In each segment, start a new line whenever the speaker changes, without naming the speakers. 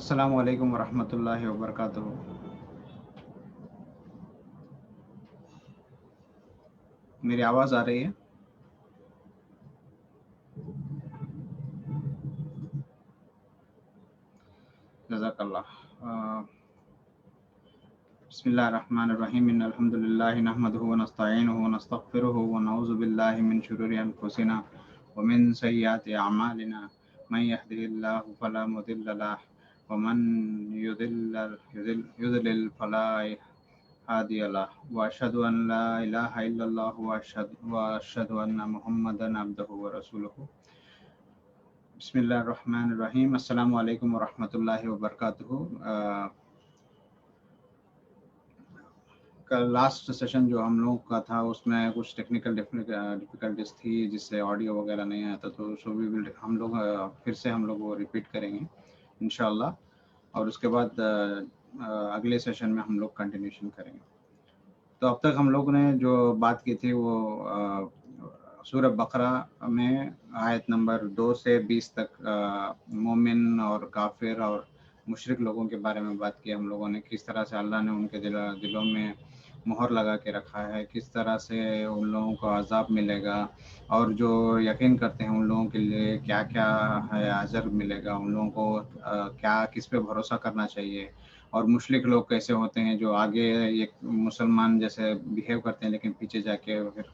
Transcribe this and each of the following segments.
अस्सलामु अलैकुम वरहमतुल्लाहि वबरकातुहू। मेरी आवाज़ आ रही है? जज़ाकल्लाह। बिस्मिल्लाहिर्रहमानिर्रहीम। इन्नल हम्दुलिल्लाहि नहमदुहु व नस्तईनुहु व नस्तगफिरुहु व नऊज़ु बिल्लाहि मिन शुरूरि अनफुसिना व मिन सय्यिआति अअमालिना। मन यहदिहिल्लाहु फला मुदिल्ल लहु व मन युद्लिल फला हादिय लहु व अशहदु अन ला इलाहा इल्लल्लाह व अशहदु अन्ना मुहम्मदन अब्दुहु व रसूलुहु। बिस्मिल्लाहिर्रहमानिर्रहीम। अस्सलामु अलैकुम वरहमतुल्लाहि वबरकातुहू। कल लास्ट सेशन जो हम लोग का था उसमें कुछ टेक्निकल डिफ़िकल्टीज थी जिससे ऑडियो वगैरह नहीं आया था, तो सो वी विल हम लोग फिर से हम लोग वो रिपीट करेंगे इंशाल्लाह, और उसके बाद अगले सेशन में हम लोग कंटिन्यूशन करेंगे। तो अब तक हम लोग ने जो बात की थी वो सूरह बकरा में आयत नंबर 2 से 20 तक मोमिन और काफिर और मुशरिक लोगों के बारे में बात की हम लोगों ने। किस तरह से अल्लाह ने उनके दिलों में मोहर लगा के रखा है, किस तरह से उन लोगों को अजाब मिलेगा, और जो यकीन करते हैं उन लोगों के लिए क्या क्या है अजर मिलेगा, उन लोगों को क्या किस पे भरोसा करना चाहिए, और मुशरिक लोग कैसे होते हैं जो आगे एक मुसलमान जैसे बिहेव करते हैं लेकिन पीछे जाके फिर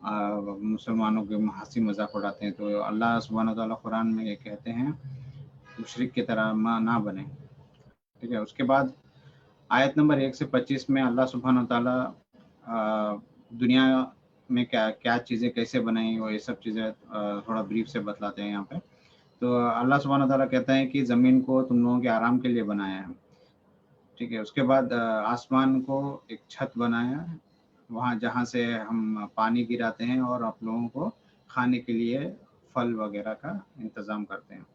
मुसलमानों के हंसी मजाक उड़ाते हैं। तो अल्लाह सुब्हानहू व तआला कुरान में ये कहते हैं मुशरिक की तरह ना बने। ठीक है। उसके बाद आयत नंबर 1 से 25 में अल्लाह सुब्हानहू व तआला दुनिया में क्या क्या चीज़ें कैसे बनाई वो ये सब चीज़ें थोड़ा ब्रीफ से बतलाते हैं यहाँ पे। तो अल्लाह सुब्हानहू व तआला कहता है कि ज़मीन को तुम लोगों के आराम के लिए बनाया है। ठीक है। उसके बाद आसमान को एक छत बनाया, वहाँ जहाँ से हम पानी गिराते हैं और आप लोगों को खाने के लिए फल वगैरह का इंतज़ाम करते हैं।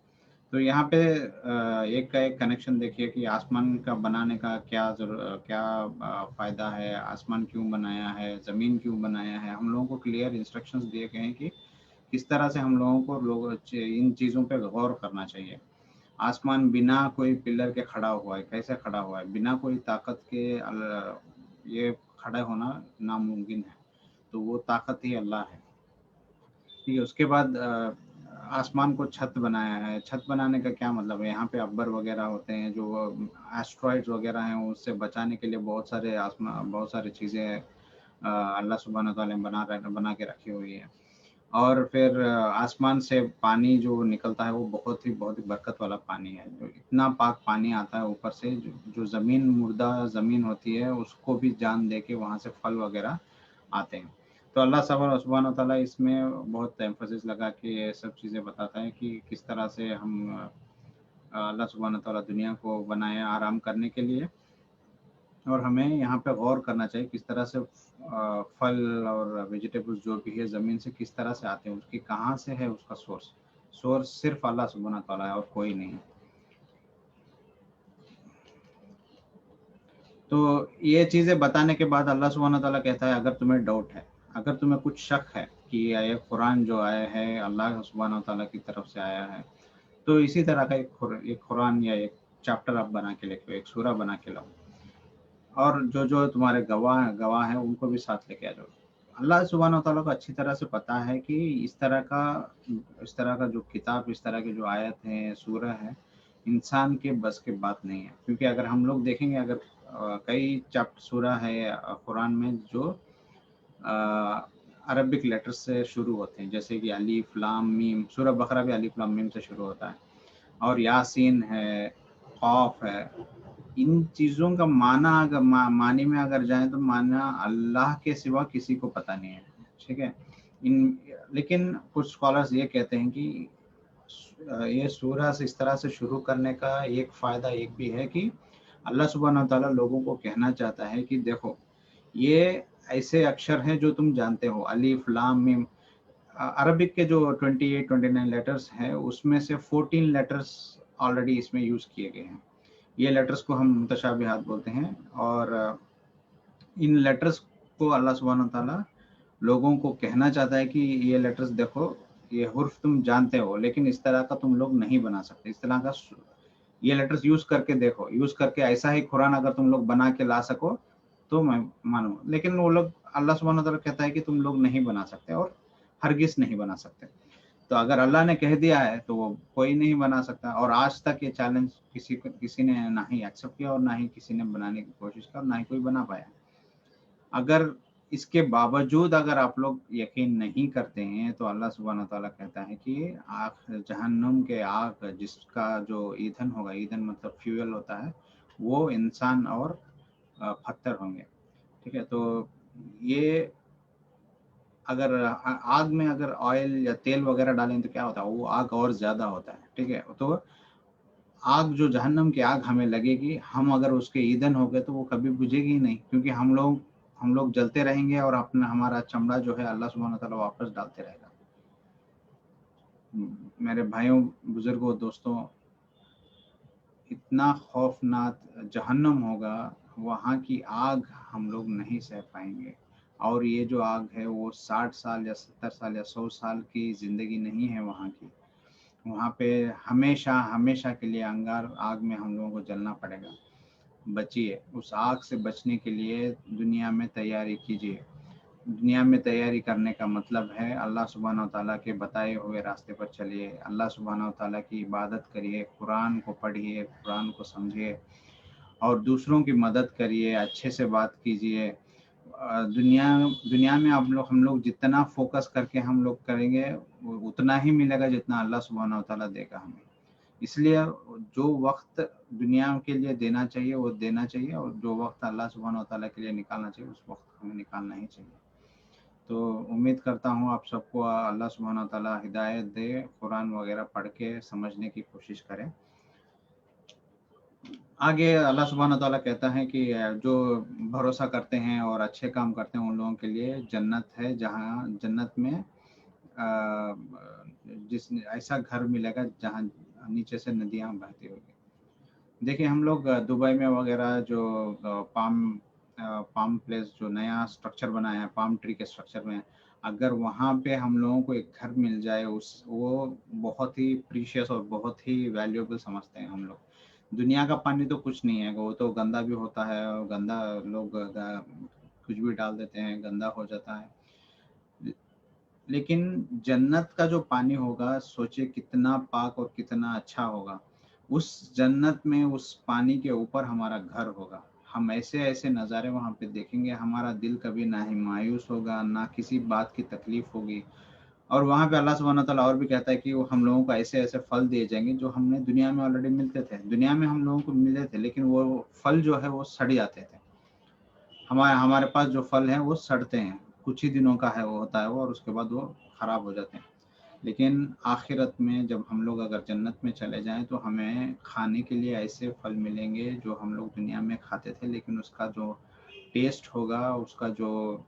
तो यहाँ पे एक का एक कनेक्शन देखिए कि आसमान का बनाने का क्या फ़ायदा है, आसमान क्यों बनाया है, ज़मीन क्यों बनाया है। हम लोगों को क्लियर इंस्ट्रक्शंस दिए गए हैं कि किस तरह से हम लोगों को इन चीज़ों पे गौर करना चाहिए। आसमान बिना कोई पिलर के खड़ा हुआ है, कैसे खड़ा हुआ है, बिना कोई ताकत के ये खड़ा होना नामुमकिन है, तो वो ताकत ही अल्लाह है। ठीक है। उसके बाद आसमान को छत बनाया है। छत बनाने का क्या मतलब है, यहाँ पे अब्बर वगैरह होते हैं जो एस्ट्रॉइड्स वगैरह हैं, उससे बचाने के लिए बहुत सारे चीज़ें अल्लाह सुब्हानहू व तआला ने बना के रखी हुई है। और फिर आसमान से पानी जो निकलता है वो बहुत ही बरकत वाला पानी है, जो इतना पाक पानी आता है ऊपर से, जो ज़मीन मुर्दा ज़मीन होती है उसको भी जान दे के वहाँ से फल वगैरह आते हैं। तो अल्लाह सुब्हानहू व तआला इसमें बहुत एम्फसिस लगा के ये सब चीज़ें बताता है कि किस तरह से हम अल्लाह सुब्हानहू व तआला दुनिया को बनाया आराम करने के लिए, और हमें यहाँ पे गौर करना चाहिए किस तरह से फल और वेजिटेबल्स जो भी है ज़मीन से किस तरह से आते हैं, उसकी कहाँ से है उसका सोर्स सिर्फ अल्लाह सुब्हानहू व तआला है और कोई नहीं। तो ये चीज़ें बताने के बाद अल्लाह सुब्हानहू व तआला कहता है अगर तुम्हें डाउट है, अगर तुम्हें कुछ शक है कि ये कुरान जो आया है अल्लाह सुब्हानहू व तआला की तरफ से आया है, तो इसी तरह का एक कुरान या एक चैप्टर आप बना के लेके, एक सूरा बना के लाओ, और जो तुम्हारे गवाह हैं उनको भी साथ लेके आ जाओ। अल्लाह सुब्हानहू व तआला को अच्छी तरह से पता है कि इस तरह का जो किताब, इस तरह के जो आयत हैं, सूरा है, इंसान के बस की बात नहीं है। क्योंकि अगर हम लोग देखेंगे, अगर कई चैप्टर सूरा है कुरान में जो अरबिक लेटर्स से शुरू होते हैं, जैसे कि अलिफ लाम मीम। सूरह बकरा भी अलिफ लाम मीम से शुरू होता है, और यासीन है, खौफ है। इन चीज़ों का माना अगर मानी में अगर जाए तो माना अल्लाह के सिवा किसी को पता नहीं है। ठीक है। लेकिन कुछ स्कॉलर्स ये कहते हैं कि ये सूरह से इस तरह से शुरू करने का एक फ़ायदा एक भी है कि अल्लाह सुब्हानहू व तआला लोगों को कहना चाहता है कि देखो ये ऐसे अक्षर हैं जो तुम जानते हो, अलिफ लाम मीम। अरबिक के जो 28-29 लेटर्स हैं उसमें से 14 लेटर्स ऑलरेडी इसमें यूज़ किए गए हैं। ये लेटर्स को हम मुतशाबिहात बोलते हैं, और इन लेटर्स को अल्लाह सुब्हानहू व तआला लोगों को कहना चाहता है कि ये लेटर्स देखो, ये हुर्फ तुम जानते हो लेकिन इस तरह का तुम लोग नहीं बना सकते, ये लेटर्स यूज करके देखो, यूज करके ऐसा ही कुरान अगर तुम लोग बना के ला सको तो मैं मानूँ। लेकिन वो लोग, अल्लाह सुब्हान व तआला कहता है कि तुम लोग नहीं बना सकते और हरगिज नहीं बना सकते। तो अगर अल्लाह ने कह दिया है तो वो कोई नहीं बना सकता। और आज तक ये चैलेंज किसी ने ना ही एक्सेप्ट किया और ना ही किसी ने बनाने की कोशिश की और ना ही कोई बना पाया। अगर इसके बावजूद अगर आप लोग यकीन नहीं करते हैं तो अल्लाह सुब्हान व तआला कहता है कि आग, जहन्नुम के आग जिसका जो ईंधन होगा, ईंधन मतलब फ्यूल होता है, वो इंसान और पत्थर होंगे। ठीक है, तो ये अगर आग में अगर ऑयल या तेल वगैरह डालें तो क्या होता है, वो आग और ज्यादा होता है। ठीक है, तो आग जो जहन्नम की आग हमें लगेगी, हम अगर उसके ईंधन हो गए तो वो कभी बुझेगी ही नहीं, क्योंकि हम लोग जलते रहेंगे और अपना हमारा चमड़ा जो है अल्लाह सुब्हान व तआला वापस डालते रहेगा। मेरे भाइयों, बुजुर्गों, दोस्तों, इतना खौफनाक जहन्नम होगा, वहाँ की आग हम लोग नहीं सह पाएंगे। और ये जो आग है वो 60 साल या 70 साल या 100 साल की जिंदगी नहीं है वहाँ की। वहाँ पे हमेशा हमेशा के लिए अंगार आग में हम लोगों को जलना पड़ेगा। बचिए, उस आग से बचने के लिए दुनिया में तैयारी कीजिए। दुनिया में तैयारी करने का मतलब है अल्लाह सुब्हान व तआला के बताए हुए रास्ते पर चलिए, अल्लाह सुब्हान व तआला की इबादत करिए, कुरान को पढ़िए, कुरान को समझिए और दूसरों की मदद करिए, अच्छे से बात कीजिए। दुनिया दुनिया में हम लोग जितना फोकस करके हम लोग करेंगे उतना ही मिलेगा जितना अल्लाह सुब्हान व तआला देगा हमें। इसलिए जो वक्त दुनिया के लिए देना चाहिए वो देना चाहिए, और जो वक्त अल्लाह सुब्हान व तआला के लिए निकालना चाहिए उस वक्त हमें निकालना ही चाहिए। तो उम्मीद करता हूँ आप सबको अल्लाह सुब्हान व तआला हिदायत दे, कुरान वगैरह पढ़ के समझने की कोशिश करें। आगे अल्लाह सुब्हान व तआला कहता है कि जो भरोसा करते हैं और अच्छे काम करते हैं उन लोगों के लिए जन्नत है, जहाँ जन्नत में जिस ऐसा घर मिलेगा जहाँ नीचे से नदियाँ बहती होगी। देखिए, हम लोग दुबई में वगैरह जो पाम प्लेस जो नया स्ट्रक्चर बनाया है पाम ट्री के स्ट्रक्चर में, अगर वहाँ पे हम लोगों को एक घर मिल जाए, उस वो बहुत ही प्रीशियस और बहुत ही वैल्यूएबल समझते हैं हम लोग। दुनिया का पानी तो कुछ नहीं है, वो तो गंदा भी होता है और गंदा लोग कुछ भी डाल देते हैं, गंदा हो जाता है। लेकिन जन्नत का जो पानी होगा, सोचिए कितना पाक और कितना अच्छा होगा। उस जन्नत में उस पानी के ऊपर हमारा घर होगा। हम ऐसे ऐसे नज़ारे वहाँ पे देखेंगे, हमारा दिल कभी ना ही मायूस होगा, ना किसी बात की तकलीफ होगी। और वहाँ पे अल्लाह सुब्हान व तआला और भी कहता है कि वो हम लोगों को ऐसे ऐसे फल दिए जाएंगे जो हमने दुनिया में ऑलरेडी मिलते थे, दुनिया में हम लोगों को मिले थे, लेकिन वो फल जो है वो सड़ जाते थे। हमारे पास जो फल हैं वो सड़ते हैं, कुछ ही दिनों का है वो होता है वो, और उसके बाद वो खराब हो जाते हैं। लेकिन आखिरत में जब हम लोग अगर जन्नत में चले जाएं तो हमें खाने के लिए ऐसे फल मिलेंगे जो हम लोग दुनिया में खाते थे, लेकिन उसका जो टेस्ट होगा, उसका जो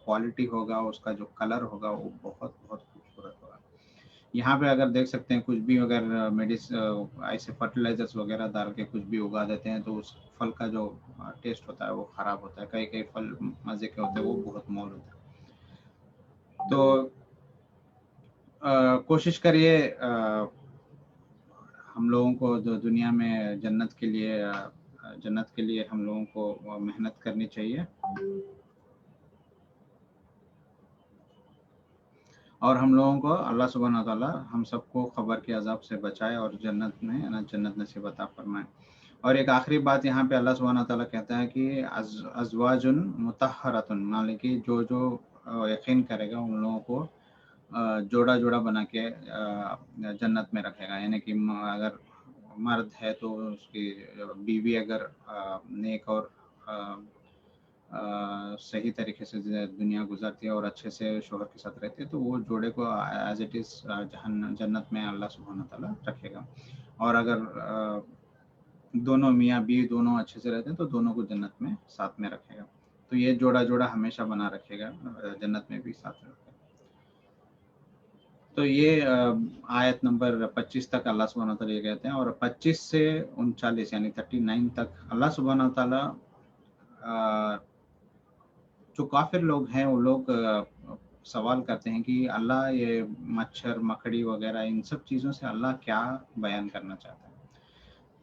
क्वालिटी होगा, उसका जो कलर होगा, वो बहुत बहुत खूबसूरत होगा। यहाँ पे अगर देख सकते हैं, कुछ भी अगर ऐसे फर्टिलाइजर्स वगैरह डाल के कुछ भी उगा देते हैं तो उस फल का जो टेस्ट होता है वो खराब होता है। कई कई फल मजे के होते हैं, वो बहुत मोल होता है। तो कोशिश करिए हम लोगों को जो दुनिया में जन्नत के लिए हम लोगों को मेहनत करनी चाहिए, और हम लोगों को अल्लाह सुब्हान व तआला हम सबको खबर के अजाब से बचाए और जन्नत नसीब अता फरमाए। और एक आखिरी बात यहाँ पे अल्लाह सुब्हान व तआला कहता है कि अज़वाजुन मुतहहरतुन, माने कि जो जो यकीन करेगा उन लोगों को जोड़ा जोड़ा बना के जन्नत में रखेगा। यानी कि अगर मर्द है तो उसकी बीवी अगर नेक और सही तरीके से दुनिया गुजारती है और अच्छे से शोहर के साथ रहती है, तो वो जोड़े को एज इट इज़ जन्नत में अल्लाह सुब्हान व तआला रखेगा। और अगर दोनों मियाँ बीवी दोनों अच्छे से रहते हैं तो दोनों को जन्नत में साथ में रखेगा। तो ये जोड़ा जोड़ा हमेशा बना रखेगा, जन्नत में भी साथ रखेगा। तो ये आयत नंबर 25 तक अल्लाह सुब्हान व तआला ये कहते हैं, और 25 से 39 यानी 39 तक अल्लाह सुब्हान व तआला जो काफिर लोग हैं वो लोग सवाल करते हैं कि अल्लाह ये मच्छर मकड़ी वगैरह इन सब चीज़ों से अल्लाह क्या बयान करना चाहता है।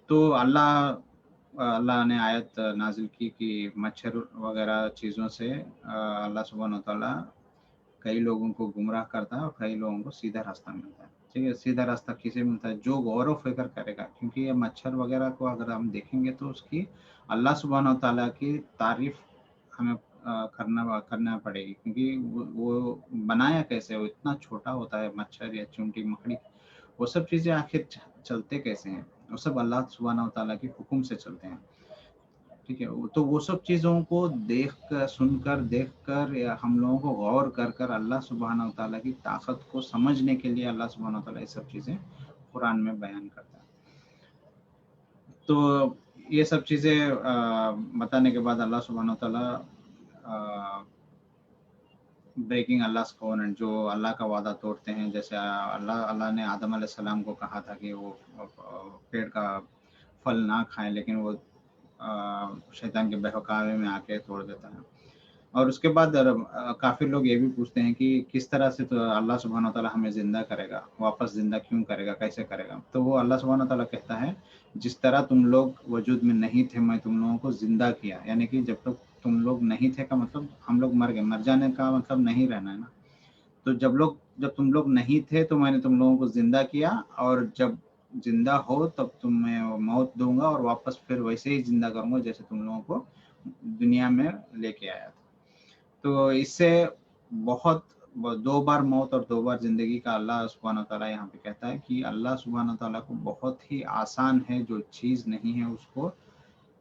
तो अल्लाह ने आयत नाजिल की कि मच्छर वगैरह चीज़ों से अल्लाह सुब्हान व तआला कई लोगों को गुमराह करता है और कई लोगों को सीधा रास्ता मिलता है। ठीक है, सीधा रास्ता किसे मिलता है? जो गौर व फिक्र करेगा, क्योंकि ये मच्छर वगैरह को अगर हम देखेंगे तो उसकी अल्लाह सुब्हान व तआला की तारीफ हमें करना पड़ेगी, क्योंकि वो बनाया कैसे, वो इतना छोटा होता है मच्छर या चींटी मकड़ी, वो सब चीज़ें आखिर चलते कैसे हैं? वो सब अल्लाह सुब्हान व तआला के हुक्म से चलते हैं। ठीक है, तो वो सब चीज़ों को देख कर या हम लोगों को गौर कर कर अल्लाह सुब्हान व तआला की ताकत को समझने के लिए अल्लाह सुब्हान व तआला ये सब चीज़ें कुरान में बयान करता है। तो ये सब चीज़ें बताने के बाद अल्लाह सुब्हान व तआला ब्रेकिंग अल्लाह कॉवेनेंट, जो अल्लाह का वादा तोड़ते हैं, जैसे अल्लाह ने आदम अलैहिस्सलाम को कहा था कि वो पेड़ का फल ना खाएं, लेकिन वो शैतान के बहकावे में आके तोड़ देता है। और उसके बाद काफ़ी लोग ये भी पूछते हैं कि किस तरह से तो अल्लाह सुब्हान व तआला हमें ज़िंदा करेगा, वापस ज़िंदा क्यों करेगा, कैसे करेगा? तो वो अल्लाह सुब्हान व तआला कहता है, जिस तरह तुम लोग वजूद में नहीं थे, मैं तुम लोगों को ज़िंदा किया। यानी कि जब तक तुम लोग नहीं थे का मतलब हम लोग मर गए, मर जाने का मतलब नहीं रहना है ना। तो जब तुम लोग नहीं थे तो मैंने तुम लोगों को ज़िंदा किया, और जब ज़िंदा हो तब तुम्हें मौत दूँगा और वापस फिर वैसे ही ज़िंदा करूँगा जैसे तुम लोगों को दुनिया में लेके आया था। तो इससे बहुत 2 बार मौत और 2 बार ज़िंदगी का अल्लाह सुब्हान व तआला यहाँ पे कहता है कि अल्लाह सुब्हान व तआला को बहुत ही आसान है, जो चीज़ नहीं है उसको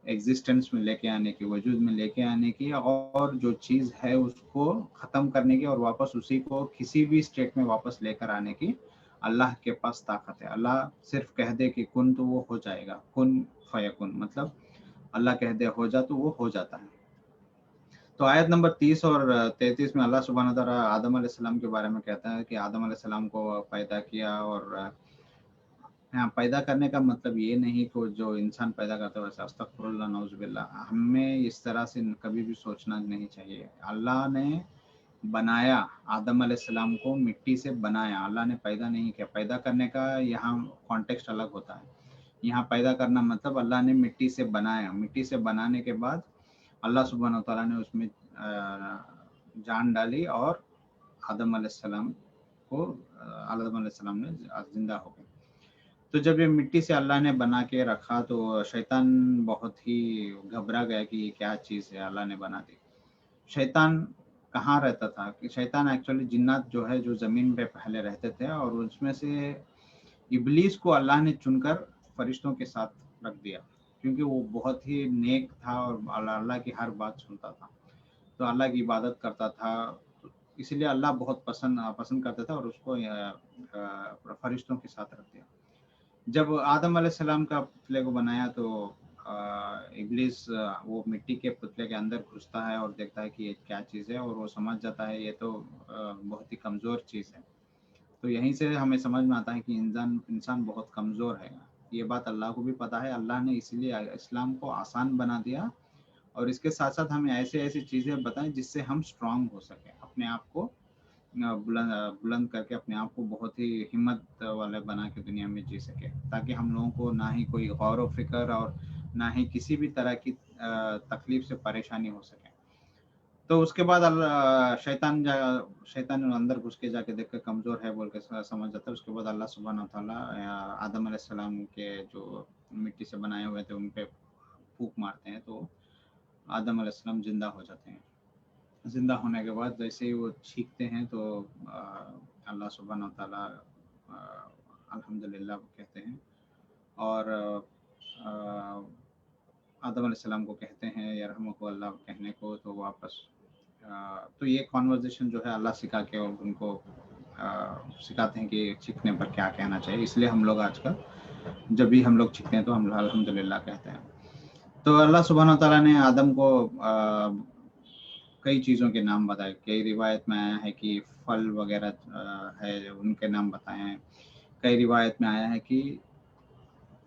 एग्जिस्टेंस में लेके आने की, वजूद में लेके आने की, और जो चीज़ है उसको ख़त्म करने की और वापस उसी को किसी भी स्टेट में वापस लेकर आने की अल्लाह के पास ताकत है। अल्लाह सिर्फ कह दे कि कुन तो वो हो जाएगा, कुन फयकुन, मतलब अल्लाह कह दे हो जा तो वो हो जाता है। तो आयत नंबर 30 और 33 में अल्लाह सुब्हान व तआला आदम अलैहिस्सलाम के बारे में कहता है कि आदम अलैहिस्सलाम को पैदा किया, और हाँ, पैदा करने का मतलब ये नहीं कि जो इंसान पैदा करता है वैसे, अस्तगफिरुल्लाह नऊज़ुबिल्लाह, हमें इस तरह से कभी भी सोचना नहीं चाहिए। अल्लाह ने बनाया, आदम अलैहिस्सलाम को मिट्टी से बनाया, अल्लाह ने पैदा नहीं किया। पैदा करने का यहाँ कॉन्टेक्स्ट अलग होता है। यहाँ पैदा करना मतलब अल्लाह ने मिट्टी से बनाया, मिट्टी से बनाने के बाद अल्लाह सुब्हान व तआला ने उसमें जान डाली और आदम अलैहिस्सलाम ने जिंदा हो गए। तो जब ये मिट्टी से अल्लाह ने बना के रखा तो शैतान बहुत ही घबरा गया कि ये क्या चीज़ है अल्लाह ने बना दी। शैतान कहाँ रहता था? कि शैतान एक्चुअली जिन्नात जो है, जो ज़मीन पे पहले रहते थे, और उसमें से इब्लीस को अल्लाह ने चुनकर फरिश्तों के साथ रख दिया, क्योंकि वो बहुत ही नेक था और अल्लाह की हर बात सुनता था, तो अल्लाह की इबादत करता था। इसलिए अल्लाह बहुत पसंद करता था और उसको फरिश्तों के साथ रख दिया। जब आदम अलैहिस्सलाम का पुतले को बनाया तो इब्लीस वो मिट्टी के पुतले के अंदर घुसता है और देखता है कि ये क्या चीज़ है, और वो समझ जाता है ये तो बहुत ही कमज़ोर चीज़ है। तो यहीं से हमें समझ में आता है कि इंसान बहुत कमज़ोर है। ये बात अल्लाह को भी पता है। अल्लाह ने इसीलिए इस्लाम को आसान बना दिया, और इसके साथ-साथ हमें ऐसी-ऐसी चीज़ें बताएँ जिससे हम स्ट्रॉन्ग हो सकें, अपने आप को बुलंद करके अपने आप को बहुत ही हिम्मत वाले बना के दुनिया में जी सके, ताकि हम लोगों को ना ही कोई गौर व फिक्र और ना ही किसी भी तरह की तकलीफ से परेशानी हो सके। तो उसके बाद शैतान अंदर घुस के जाके देख कर कमज़ोर है बोल के समझ जाता है। उसके बाद अल्लाह सुब्हान व तआला आदम अलैहिस्सलाम के जो मिट्टी से बनाए हुए थे उन पे फूंक मारते हैं, तो आदम अलैहिस्सलाम जिंदा हो जाते हैं। जिंदा होने के बाद जैसे ही वो चीखते हैं तो अल्लाह सुब्हान व तआला अल्हम्दुलिल्लाह कहते हैं, और आदम अलैहिस्सलाम को कहते हैं यरहमुकल्लाह कहने को, तो वापस तो ये कॉन्वर्जेशन जो है अल्लाह सिखा के और उनको सिखाते हैं कि चीखने पर क्या कहना चाहिए। इसलिए हम लोग आजकल जब भी हम लोग चीखते हैं तो हम अल्हम्दुलिल्लाह कहते हैं। तो अल्लाह सुब्हान व तआला ने आदम को कई चीज़ों के नाम बताए। कई रिवायत में आया है कि फल वगैरह है उनके नाम बताए हैं। कई रिवायत में आया है कि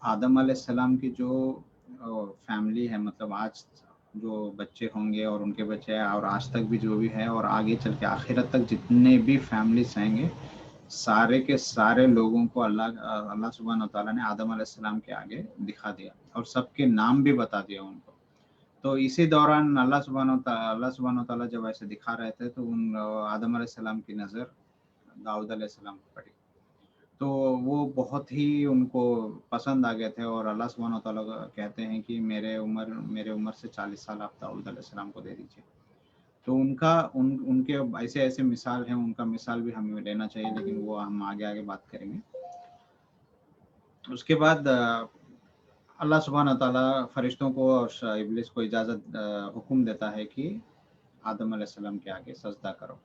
आदम अलैहिस्सलाम की जो फैमिली है, मतलब आज جو بچے ہوں گے اور ان کے بچے اور آج تک بھی جو بھی ہے اور آگے چل کے آخرت تک جتنے بھی فیملیز آئیں گے سارے کے سارے لوگوں کو اللہ سبحانہ و تعالیٰ نے آدم علیہ السلام کے آگے دکھا دیا اور سب کے نام بھی بتا دیا ان کو. تو اسی دوران اللہ سبحانہ و تعالیٰ جب ایسے دکھا رہے تھے تو ان آدم علیہ السلام کی نظر داؤد علیہ السلام پر پڑی. تو وہ بہت ہی ان کو پسند آ گئے تھے اور اللہ سبحانہ و تعالیٰ کہتے ہیں کہ میرے عمر سے 40 سال آپ داؤد علیہ السلام کو دے دیجیے. تو ان کے ایسے ایسے مثال ہیں, ان کا مثال بھی ہمیں لینا چاہیے, لیکن وہ ہم آگے بات کریں گے. اس کے بعد اللہ سبحانہ تعالیٰ فرشتوں کو اور ابلیس کو اجازت حکم دیتا ہے کہ آدم علیہ السلام کے آگے سجدہ کرو.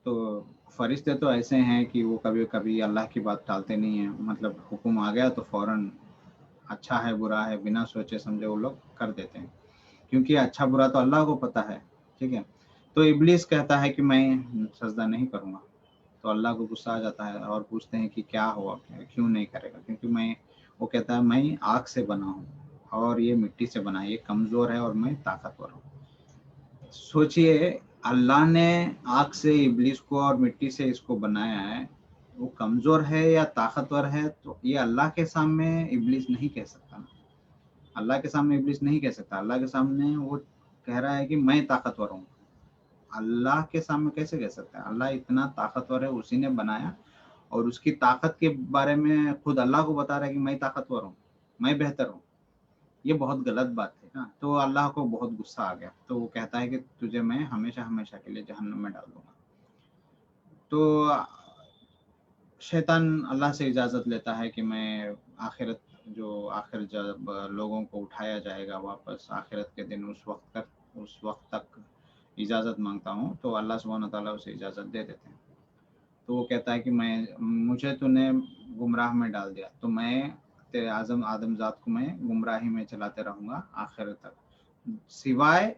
تو فرشتے تو ایسے ہیں کہ وہ کبھی کبھی اللہ کی بات ٹالتے نہیں ہیں, مطلب حکم آ گیا تو فوراً اچھا ہے برا ہے بنا سوچے سمجھے وہ لوگ کر دیتے ہیں, کیونکہ اچھا برا تو اللہ کو پتہ ہے. ٹھیک ہے, تو ابلیس کہتا ہے کہ میں سجدہ نہیں کروں گا. تو اللہ کو غصہ آ جاتا ہے اور پوچھتے ہیں کہ کیا ہوا, کیوں نہیں کرے گا, کیونکہ وہ کہتا ہے میں آگ سے بنا ہوں اور یہ مٹی سے بنا ہے, یہ کمزور ہے اور میں طاقتور ہوں. سوچئے اللہ نے آگ سے ابلیس کو اور مٹی سے اس کو بنایا ہے, وہ کمزور ہے یا طاقتور ہے, تو یہ اللہ کے سامنے ابلیس نہیں کہہ سکتا نا. اللہ کے سامنے ابلیس نہیں کہہ سکتا, اللہ کے سامنے وہ کہہ رہا ہے کہ میں طاقتور ہوں. اللہ کے سامنے کیسے کہہ سکتا ہے؟ اللہ اتنا طاقتور ہے, اسی نے بنایا اور اس کی طاقت کے بارے میں خود اللہ کو بتا رہا ہے کہ میں طاقتور ہوں, میں بہتر ہوں. یہ بہت غلط بات ہے نا. تو اللہ کو بہت غصہ آ گیا, تو وہ کہتا ہے کہ تجھے میں ہمیشہ ہمیشہ کے لیے جہنم میں ڈال دوں گا. تو شیطان اللہ سے اجازت لیتا ہے کہ میں آخر جب لوگوں کو اٹھایا جائے گا واپس آخرت کے دن, اس وقت تک اجازت مانگتا ہوں. تو اللہ سبحانہ تعالیٰ اسے اجازت دے دیتے ہیں. تو وہ کہتا ہے کہ مجھے تو نے گمراہ میں ڈال دیا, تو میں تیرے آدم ذات کو میں گمراہی میں چلاتے رہوں گا آخر تک, سوائے,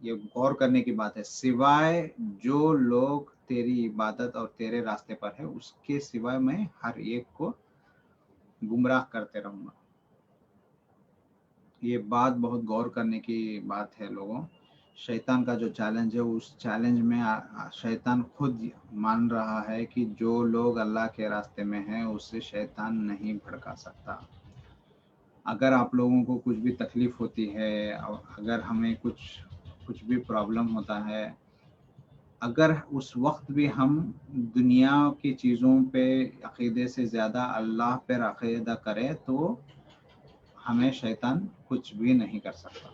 یہ غور کرنے کی بات ہے, سوائے جو لوگ تیری عبادت اور تیرے راستے پر ہے اس کے سوائے میں ہر ایک کو گمراہ کرتے رہوں گا. یہ بات بہت غور کرنے کی بات ہے لوگوں. شیطان کا جو چیلنج ہے, اس چیلنج میں شیطان خود مان رہا ہے کہ جو لوگ اللہ کے راستے میں ہیں اسے شیطان نہیں بھڑکا سکتا. اگر آپ لوگوں کو کچھ بھی تکلیف ہوتی ہے, اگر ہمیں کچھ بھی پرابلم ہوتا ہے, اگر اس وقت بھی ہم دنیا کی چیزوں پہ عقیدے سے زیادہ اللہ پر عقیدہ کریں تو ہمیں شیطان کچھ بھی نہیں کر سکتا.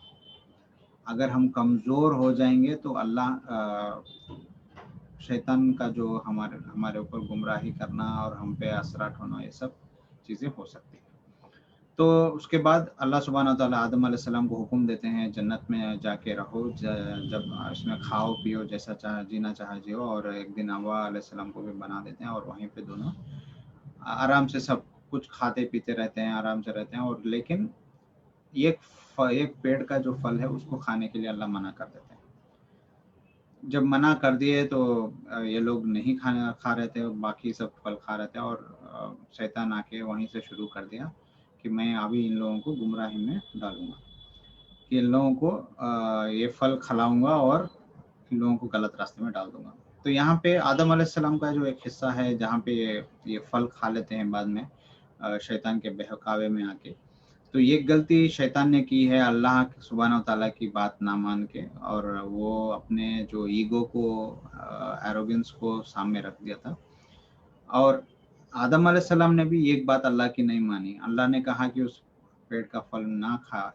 اگر ہم کمزور ہو جائیں گے تو شیطان کا جو ہمارے اوپر گمراہی کرنا اور ہم پہ اثرات ہونا, یہ سب چیزیں ہو سکتی ہیں. تو اس کے بعد اللہ سبحانہ تعالیٰ آدم علیہ السلام کو حکم دیتے ہیں جنت میں جا کے رہو, جب اس میں کھاؤ پیو, جیسا جینا چاہے جیو. اور ایک دن حوا علیہ السلام کو بھی بنا دیتے ہیں اور وہیں پہ دونوں آرام سے سب کچھ کھاتے پیتے رہتے ہیں, آرام سے رہتے ہیں. اور لیکن ایک پیڑ کا جو پھل ہے اس کو کھانے کے لیے اللہ منع کر دیتے ہیں. جب منع کر دیے تو یہ لوگ نہیں کھا رہے تھے, باقی سب پھل کھا رہے تھے. اور شیطان آ کے وہیں سے شروع کر دیا کہ میں ابھی ان لوگوں کو گمراہی میں ڈالوں گا, کہ ان لوگوں کو یہ پھل کھلاؤں گا اور ان لوگوں کو غلط راستے میں ڈال دوں گا. تو یہاں پہ آدم علیہ السلام کا جو ایک حصہ ہے جہاں پہ یہ پھل کھا لیتے ہیں بعد میں شیطان کے بہکاوے میں آ کے, تو یہ غلطی شیطان نے کی ہے اللہ سبحانہ و تعالیٰ کی بات نہ مان کے, اور وہ اپنے جو ایگو کو, ایروگنس کو سامنے رکھ دیا تھا. اور آدم علیہ السلام نے بھی ایک بات اللہ کی نہیں مانی. اللہ نے کہا کہ اس پیڑ کا پھل نہ کھا,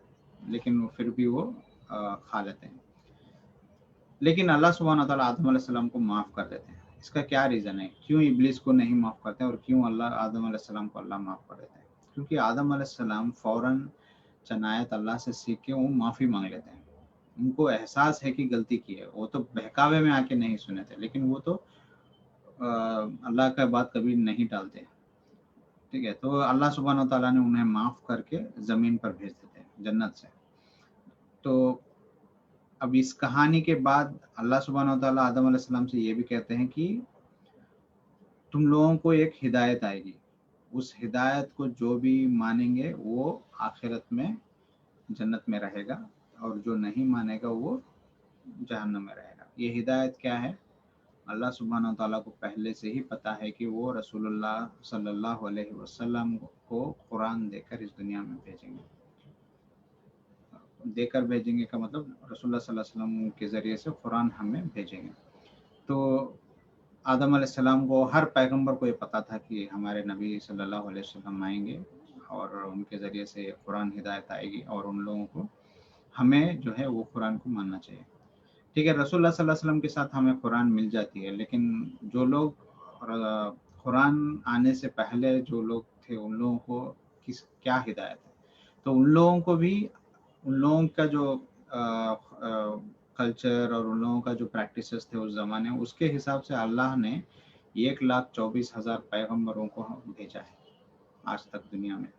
لیکن پھر بھی وہ کھا لیتے ہیں. لیکن اللہ سبحانہ تعالیٰ آدم علیہ السلام کو معاف کر دیتے ہیں. اس کا کیا ریزن ہے, کیوں ابلیس کو نہیں معاف کرتے اور کیوں آدم علیہ السلام کو اللہ معاف کر دیتے ہیں؟ کیونکہ آدم علیہ السلام فوراً چنایت اللہ سے سیکھ کے وہ معافی مانگ لیتے ہیں. ان کو احساس ہے کہ غلطی کی ہے. وہ تو بہکاوے میں آ کے نہیں سنے تھے, لیکن وہ تو اللہ کا بات کبھی نہیں ٹالتے. ٹھیک ہے, تو اللہ سبحانہ تعالیٰ نے انہیں معاف کر کے زمین پر بھیج دیتے ہیں جنت سے. تو اب اس کہانی کے بعد اللہ سبحانہ تعالیٰ آدم علیہ السلام سے یہ بھی کہتے ہیں کہ تم لوگوں کو ایک ہدایت آئے گی, اس ہدایت کو جو بھی مانیں گے وہ آخرت میں جنت میں رہے گا, اور جو नहीं मानेगा वो जहन्नम में रहेगा। ये हिदायत क्या है? अल्लाह सुब्हानहू तआला को पहले से ही पता है कि वो रसूलुल्लाह सल्लल्लाहु अलैहि वसल्लम को कुरान देकर इस दुनिया में भेजेंगे। देकर भेजेंगे का मतलब रसूलुल्लाह सल्लल्लाहु अलैहि वसल्लम के ज़रिए से कुरान हमें भेजेंगे। तो आदम अलैहिस्सलाम को, हर पैगंबर को ये पता था कि हमारे नबी सल्लल्लाहु अलैहि वसल्लम आएंगे और उनके ज़रिए से कुरान हिदायत आएगी और उन लोगों को हमें जो है वो कुरान को मानना चाहिए। ठीक है, रसूलुल्लाह सल्लल्लाहु अलैहि वसल्लम के साथ हमें कुरान मिल जाती है, लेकिन जो लोग कुरान आने से पहले जो लोग थे उन लोगों को क्या हिदायत है? तो उन लोगों को भी, उन लोगों का जो कल्चर और उन लोगों का जो प्रैक्टिसेस थे उस ज़माने में, उसके हिसाब से अल्लाह ने 1,24,000 पैगंबरों को भेजा है आज तक दुनिया में,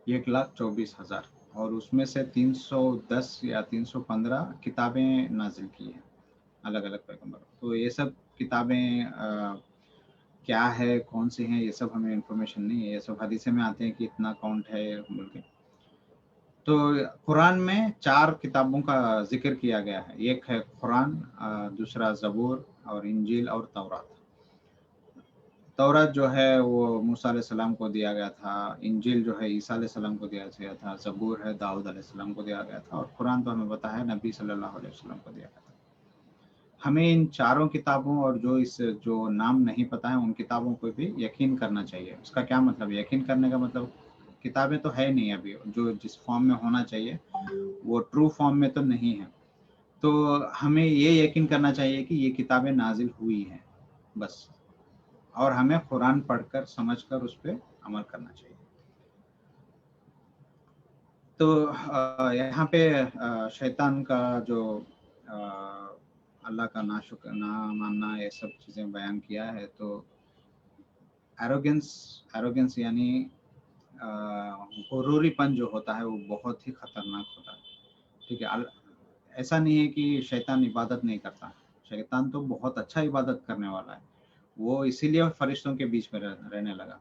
1,24,000, और उसमें से 310 या 315 किताबें नाजिल की हैं अलग अलग पैगंबरों। तो ये सब किताबें क्या है, कौन सी हैं, ये सब हमें इंफॉर्मेशन नहीं है। ये सब हदीसे में आते हैं कि इतना काउंट है बोल के। तो कुरान में 4 किताबों का जिक्र किया गया है। एक है कुरान, दूसरा ज़बूर और इंजील और तौरात। तौरात जो है वो मूसा अलैहिस्सलाम को दिया गया था, इंजील जो है ईसा अलैहिस्सलाम को दिया गया था, ज़बूर है दाऊद अलैहिस्सलाम को दिया गया था, और कुरान तो हमें पता है नबी सल्लल्लाहु अलैहि वसल्लम को दिया गया था। हमें इन चारों किताबों और जो नाम नहीं पता है उन किताबों को भी यकीन करना चाहिए। उसका क्या मतलब? यकीन करने का मतलब, किताबें तो है नहीं अभी, जो जिस फॉर्म में होना चाहिए वो ट्रू फॉर्म में तो नहीं है। तो हमें ये यकीन करना चाहिए कि ये किताबें नाजिल हुई हैं बस, और हमें कुरान पढ़कर समझकर उस पर अमल करना चाहिए। तो यहाँ पे शैतान का जो अल्लाह का ना मानना, ये सब चीज़ें बयान किया है। तो एरोगेंस यानी गुरूरीपन जो होता है वो बहुत ही खतरनाक होता है। ठीक है, ऐसा नहीं है कि शैतान इबादत नहीं करता, शैतान तो बहुत अच्छा इबादत करने वाला है, वो इसीलिए फरिश्तों के बीच में रहने लगा।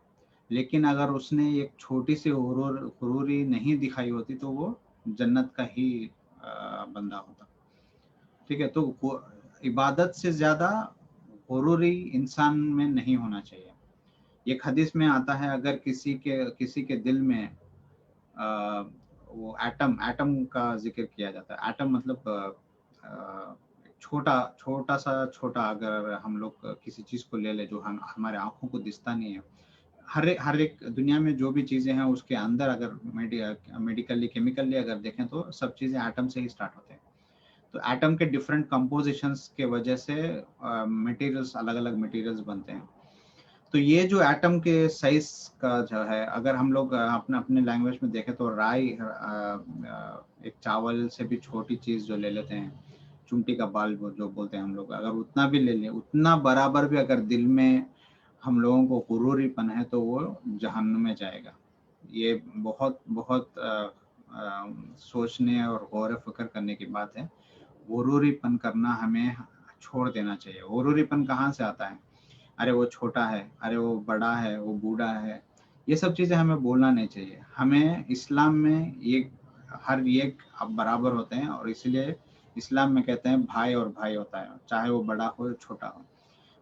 लेकिन अगर उसने एक छोटी सी गुरूरी नहीं दिखाई होती तो वो जन्नत का ही बंदा होता। ठीक है, तो इबादत से ज़्यादा गुरूरी इंसान में नहीं होना चाहिए। एक हदीस में आता है, अगर किसी के दिल में वो एटम का जिक्र किया जाता है। एटम मतलब छोटा अगर हम लोग किसी चीज़ को ले ले जो हमारे आंखों को दिखता नहीं है, हर एक दुनिया में जो भी चीज़ें हैं उसके अंदर अगर मेडिकली केमिकली अगर देखें तो सब चीज़ें एटम से ही स्टार्ट होते हैं। तो एटम के डिफरेंट कंपोजिशंस के वजह से मटेरियल्स, अलग अलग मटेरियल्स बनते हैं। तो ये जो एटम के साइज का जो है, अगर हम लोग अपने लैंग्वेज में देखें तो राई, एक चावल से भी छोटी चीज़ जो ले लेते हैं, चुंटी का बाल जो बोलते हैं हम लोग, अगर उतना भी ले लें, उतना बराबर भी अगर दिल में हम लोगों को गुरूरीपन है तो वो जहन्नुम में जाएगा। ये बहुत बहुत सोचने और गौर फिक्र करने की बात है। गुरूरीपन करना हमें छोड़ देना चाहिए। गुरूरीपन कहाँ से आता है? अरे वो छोटा है, अरे वो बड़ा है, वो बूढ़ा है, ये सब चीज़ें हमें बोलना नहीं चाहिए। हमें इस्लाम में ये हर एक अब बराबर होते हैं, और इसलिए इस्लाम में कहते हैं भाई और भाई होता है, चाहे वो बड़ा हो या छोटा हो।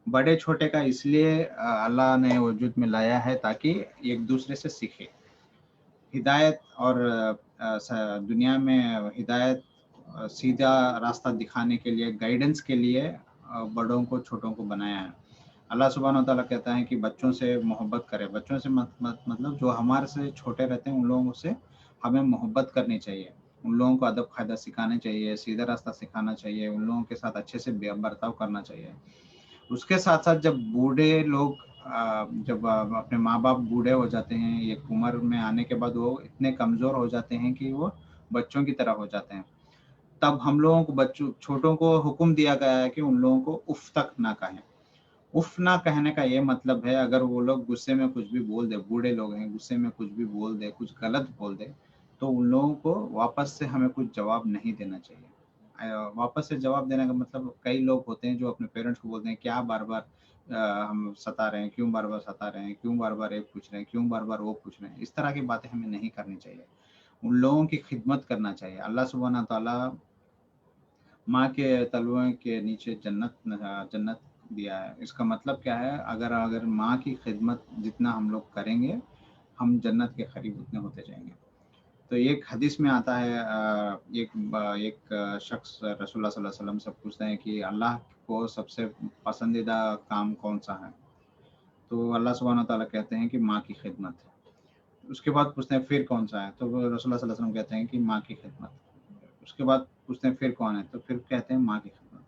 बड़े छोटे का इसलिए अल्लाह ने वजूद में लाया है ताकि एक दूसरे से सीखे। हिदायत और दुनिया में हिदायत, सीधा रास्ता दिखाने के लिए, गाइडेंस के लिए बड़ों को छोटों को बनाया है। अल्लाह सुब्हानहू तआला कहता है कि बच्चों से मोहब्बत करें। बच्चों से मतलब जो हमारे से छोटे रहते हैं उन लोगों से हमें मोहब्बत करनी चाहिए, उन लोगों को अदब कायदा सिखाना चाहिए, सीधा रास्ता सिखाना चाहिए, उन लोगों के साथ अच्छे से बर्ताव करना चाहिए। उसके साथ साथ जब बूढ़े लोग जब अपने माँ बाप बूढ़े हो जाते हैं, एक उम्र में आने के बाद वो इतने कमज़ोर हो जाते हैं कि वो बच्चों की तरह हो जाते हैं, तब हम लोगों को छोटों को हुक्म दिया गया है कि उन लोगों को उफ तक ना कहें। उफ ना कहने का ये मतलब है, अगर वो लोग गुस्से में कुछ भी बोल दे, बूढ़े लोग हैं, गुस्से में कुछ भी बोल दे, कुछ गलत बोल दे, तो उन लोगों को वापस से हमें कुछ जवाब नहीं देना चाहिए। वापस से जवाब देने का मतलब, कई लोग होते हैं जो अपने पेरेंट्स को बोलते हैं क्या बार बार हम सता रहे हैं, क्यों बार बार सता रहे हैं, क्यों बार बार ये पूछ रहे हैं, क्यों बार बार वो पूछ रहे हैं। इस तरह की बातें हमें नहीं करनी चाहिए। उन लोगों की खिदमत करना चाहिए। अल्लाह सुब्हान ताला माँ के तलुओं के नीचे जन्नत दिया है। इसका मतलब क्या है, अगर माँ की खिदमत जितना हम लोग करेंगे, हम जन्नत के करीब उतने होते जाएंगे। तो एक हदीस में आता है, एक शख्स रसूलुल्लाह सल्लल्लाहु अलैहि वसल्लम से पूछते हैं कि अल्लाह को सबसे पसंदीदा काम कौन सा है? तो अल्लाह सुब्हान ताला कहते हैं कि माँ की खिदमत है। उसके बाद पूछते हैं फिर कौन सा है? तो वो रसूलुल्लाह सल्लल्लाहु अलैहि वसल्लम कहते हैं कि माँ की खिदमत। उसके बाद पूछते हैं फिर कौन है? तो फिर कहते हैं माँ की खिदमत।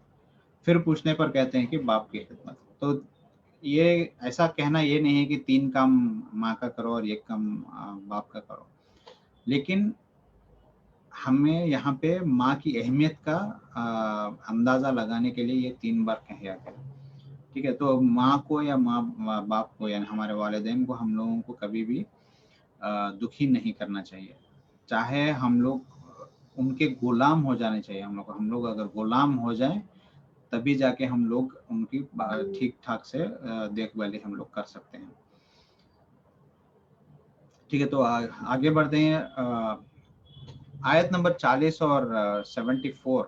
फिर पूछने पर कहते हैं कि बाप की खिदमत। तो ये ऐसा कहना ये नहीं है कि 3 काम माँ का करो और 1 काम बाप का करो। लेकिन हमें यहाँ पे माँ की अहमियत का अंदाज़ा लगाने के लिए ये 3 बार कहा गया है। ठीक है? तो माँ को या बाप को यानी हमारे वालिदैन को हम लोगों को कभी भी दुखी नहीं करना चाहिए। चाहे हम लोग उनके गुलाम हो जाने चाहिए। हम लोग अगर गुलाम हो जाएँ तभी जाके हम लोग उनकी ठीक-ठाक से देखभाली हम लोग कर सकते हैं। ठीक है, तो आगे बढ़ते हैं। आयत नंबर 40 और 74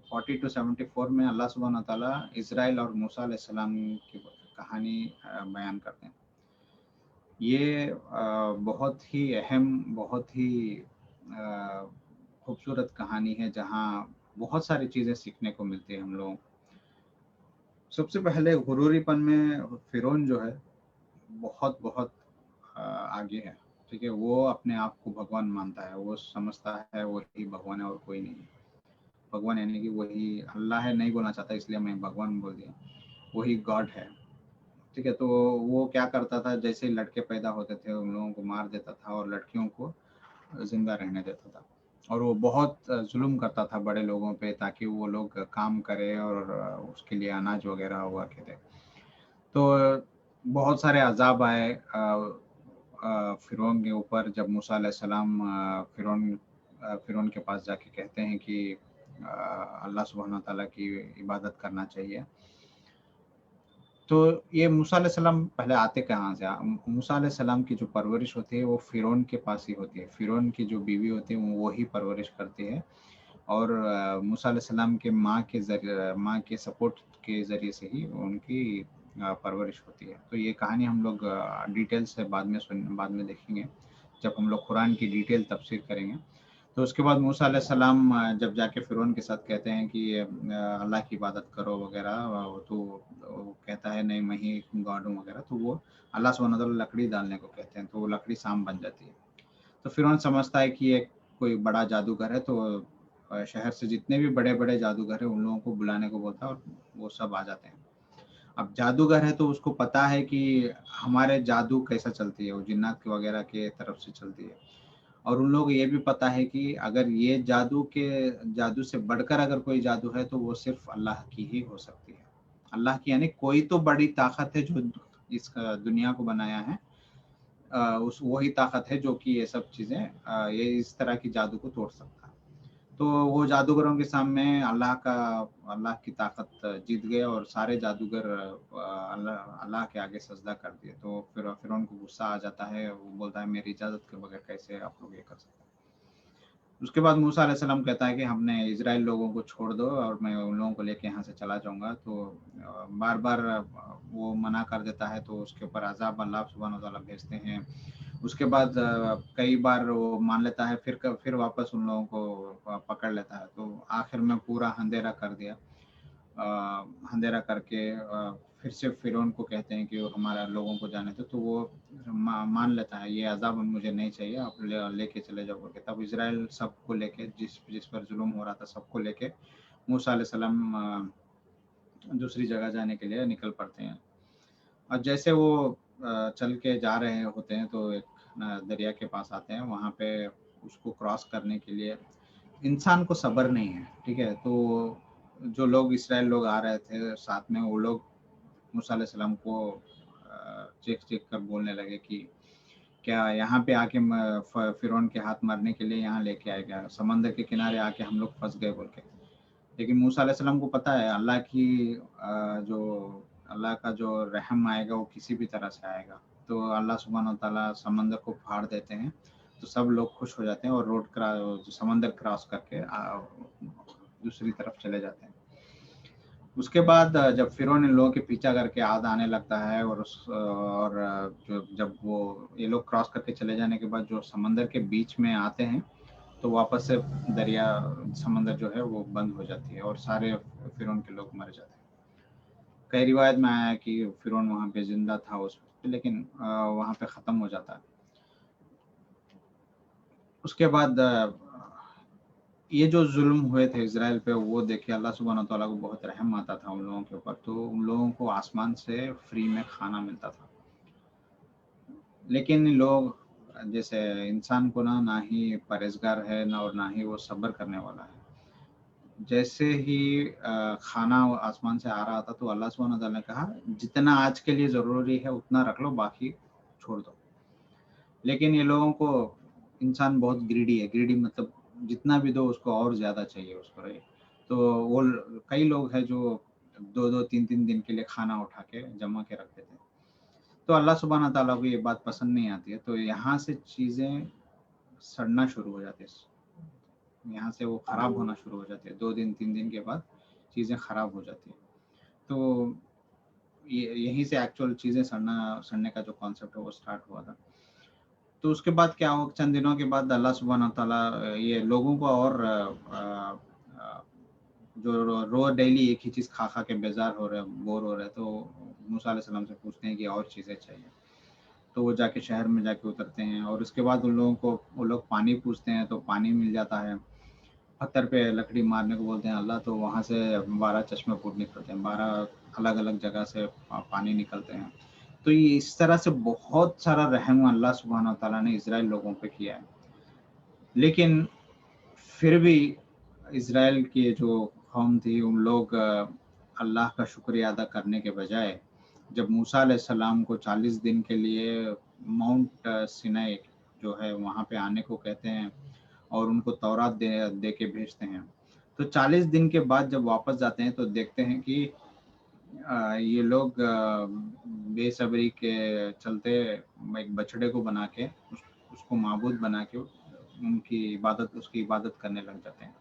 40 टू 74 में अल्लाह सुब्हान ताला इज़राइल और मूसा अलैहिस्सलाम की कहानी बयान करते हैं। ये बहुत ही अहम, बहुत ही खूबसूरत कहानी है, जहाँ बहुत सारी चीज़ें सीखने को मिलती है हम लोगों को। सबसे पहले गुरूरीपन में फ़िरौन जो है बहुत बहुत आगे है। ठीक है, वो अपने आप को भगवान मानता है। वो समझता है वही भगवान है और कोई नहीं है। भगवान यानी कि वही अल्लाह है, नहीं बोलना चाहता इसलिए मैं भगवान बोल दिया। वही गॉड है। ठीक है, तो वो क्या करता था, जैसे ही लड़के पैदा होते थे उन लोगों को मार देता था और लड़कियों को जिंदा रहने देता था। और वो बहुत जुल्म करता था बड़े लोगों पे, ताकि वो लोग काम करें और उसके लिए अनाज वगैरह हुआ के थे। तो बहुत सारे अजाब आए फ़िरौन के ऊपर, जब मूसा अलैहिस्सलाम फ़िरौन के पास जाके कहते हैं कि अल्लाह सुब्हान ताला की इबादत करना चाहिए। तो ये मूसा अलैहिस्सलाम पहले आते कहाँ से? मूसा अलैहिस्सलाम की जो परवरिश होती है वो फ़िरौन के पास ही होती है। फ़िरौन की जो बीवी होती है वो ही परवरिश करती है, और मूसा अलैहिस्सलाम के माँ के सपोर्ट के ज़रिए से ही उनकी परवरिश होती है। तो ये कहानी हम लोग डिटेल से बाद में देखेंगे, जब हम लोग कुरान की डिटेल तफसीर करेंगे। तो उसके बाद मूसा अलैहिस्सलाम जब जाके फ़िरौन के साथ कहते हैं कि अल्लाह की इबादत करो वगैरह, तो वो कहता है नहीं मैं ही गॉड हूँ वगैरह। तो वो अल्लाह सुब्हान व तआला लकड़ी डालने को कहते हैं, तो वो लकड़ी शाम बन जाती है। तो फ़िरौन समझता है कि ये कोई बड़ा जादूगर है, तो शहर से जितने भी बड़े-बड़े जादूगर हैं उन लोगों को बुलाने को बोलता है और वो सब आ जाते हैं। अब जादूगर है तो उसको पता है कि हमारे जादू कैसा चलती है, वो जिन्नात वगैरह के तरफ से चलती है। और उन लोगों को ये भी पता है कि अगर ये जादू से बढ़कर अगर कोई जादू है तो वो सिर्फ अल्लाह की ही हो सकती है। अल्लाह की यानी कोई तो बड़ी ताकत है जो इस दुनिया को बनाया है। उस वही ताकत है जो कि ये सब चीज़ें ये इस तरह की जादू को तोड़ सकता है। तो वो जादूगरों के सामने अल्लाह की ताकत जीत गए और सारे जादूगर अल्लाह के आगे सजदा कर दिए। तो फिर उनको गुस्सा आ जाता है, वो बोलता है मेरी इजाज़त के बगैर कैसे आप लोग ये कर सकते हैं। उसके बाद मूसा अलैहिस्सलाम कहता है कि हमने इज़राइल लोगों को छोड़ दो और मैं उन लोगों को लेके यहाँ से चला जाऊँगा। तो बार-बार वो मना कर देता है, तो उसके ऊपर अज़ाब अल्लाह सुब्हान व तआला भेजते हैं। उसके बाद कई बार वो मान लेता है, फिर वापस उन लोगों को पकड़ लेता है। तो आखिर में पूरा अंधेरा कर दिया। अंधेरा करके फिर से फ़िरौन को कहते हैं कि वो हमारा लोगों को जाने दो। तो वो मान लेता है, ये अज़ाब मुझे नहीं चाहिए, आप लेके चले जाओ करके। तब इज़राइल सबको लेके, जिस जिस पर जुल्म हो रहा था सबको लेके मूसा अलैहिस्सलाम दूसरी जगह जाने के लिए निकल पड़ते हैं। और जैसे वो चल के जा रहे होते हैं तो एक दरिया के पास आते हैं। वहाँ पे उसको क्रॉस करने के लिए इंसान को सब्र नहीं है। ठीक है, तो जो लोग इसराइल लोग आ रहे थे साथ में, वो लोग मूसा अलैहिस्सलाम को चीख-चीख कर बोलने लगे कि क्या यहाँ पे आके फ़िरौन के हाथ मारने के लिए यहाँ लेके आए क्या? समंदर के किनारे आके हम लोग फँस गए बोल के। लेकिन मूसा अलैहिस्सलाम को पता है अल्लाह का जो रहम आएगा वो किसी भी तरह से आएगा। तो अल्लाह सुब्हान व तआला समंदर को फाड़ देते हैं تو سب لوگ خوش ہو جاتے ہیں اور روڈ سمندر کراس کر کے دوسری طرف چلے جاتے ہیں. اس کے بعد جب فرعون ان لوگوں کے پیچھا کر کے آنے لگتا ہے اور جب وہ یہ لوگ کراس کر کے چلے جانے کے بعد جو سمندر کے بیچ میں آتے ہیں تو واپس سے سمندر جو ہے وہ بند ہو جاتی ہے اور سارے فرعون کے لوگ مر جاتے ہیں. کئی روایت میں آیا ہے کہ فرعون وہاں پہ زندہ تھا اس وقت، لیکن وہاں پہ ختم ہو جاتا ہے. اس کے بعد یہ جو ظلم ہوئے تھے اسرائیل پہ، وہ دیکھے اللہ سبحانہ تعالیٰ کو بہت رحم آتا تھا ان لوگوں کے اوپر، تو ان لوگوں کو آسمان سے فری میں کھانا ملتا تھا. لیکن لوگ جیسے انسان کو نہ ہی پرہیزگار ہے اور نہ ہی وہ صبر کرنے والا ہے. جیسے ہی کھانا آسمان سے آ رہا تھا تو اللہ سبحانہ تعالیٰ نے کہا جتنا آج کے لیے ضروری ہے اتنا رکھ لو، باقی چھوڑ دو. لیکن یہ لوگوں کو، انسان بہت گریڈی مطلب جتنا بھی دو اس کو اور زیادہ چاہیے اس کو رہے. تو وہ کئی لوگ ہیں جو 2-3 دن کے لیے کھانا اٹھا کے جمع کے رکھتے تھے. تو اللہ سبحانہ تعالیٰ کو یہ بات پسند نہیں آتی ہے، تو یہاں سے چیزیں سڑنا شروع ہو جاتی ہے، یہاں سے وہ خراب ہونا شروع ہو جاتے ہیں. 2-3 دن کے بعد چیزیں خراب ہو جاتی ہیں. تو یہیں سے ایکچوئل چیزیں سڑنے کا جو کانسیپٹ ہے وہ سٹارٹ ہوا تھا. تو اس کے بعد کیا ہو، چند دنوں کے بعد اللہ سبحانہ تعالیٰ یہ لوگوں کو اور جو ڈیلی ایک ہی چیز کھا کے بیزار ہو رہے، بور ہو رہے، تو موسیٰ علیہ السلام سے پوچھتے ہیں کہ اور چیزیں چاہیے. تو وہ جا کے شہر میں جا کے اترتے ہیں اور اس کے بعد ان لوگوں کو وہ لوگ پانی پوچھتے ہیں تو پانی مل جاتا ہے. پتھر پہ لکڑی مارنے کو بولتے ہیں اللہ، تو وہاں سے 12 چشمے پھوٹ نکلتے ہیں، 12 الگ الگ جگہ سے پانی نکلتے ہیں. تو یہ اس طرح سے بہت سارا رحم اللہ سبحانہ تعالیٰ نے اسرائیل لوگوں پہ کیا ہے. لیکن پھر بھی اسرائیل کی جو قوم تھی، ان لوگ اللہ کا شکریہ ادا کرنے کے بجائے جب موسیٰ علیہ السلام کو 40 دن کے لیے ماؤنٹ سینائی جو ہے وہاں پہ آنے کو کہتے ہیں اور ان کو تورات دے کے بھیجتے ہیں، تو 40 دن کے بعد جب واپس جاتے ہیں تو دیکھتے ہیں کہ یہ لوگ بے صبری کے چلتے ایک بچڑے کو بنا کے اس کو معبود بنا کے اس کی عبادت کرنے لگ جاتے ہیں.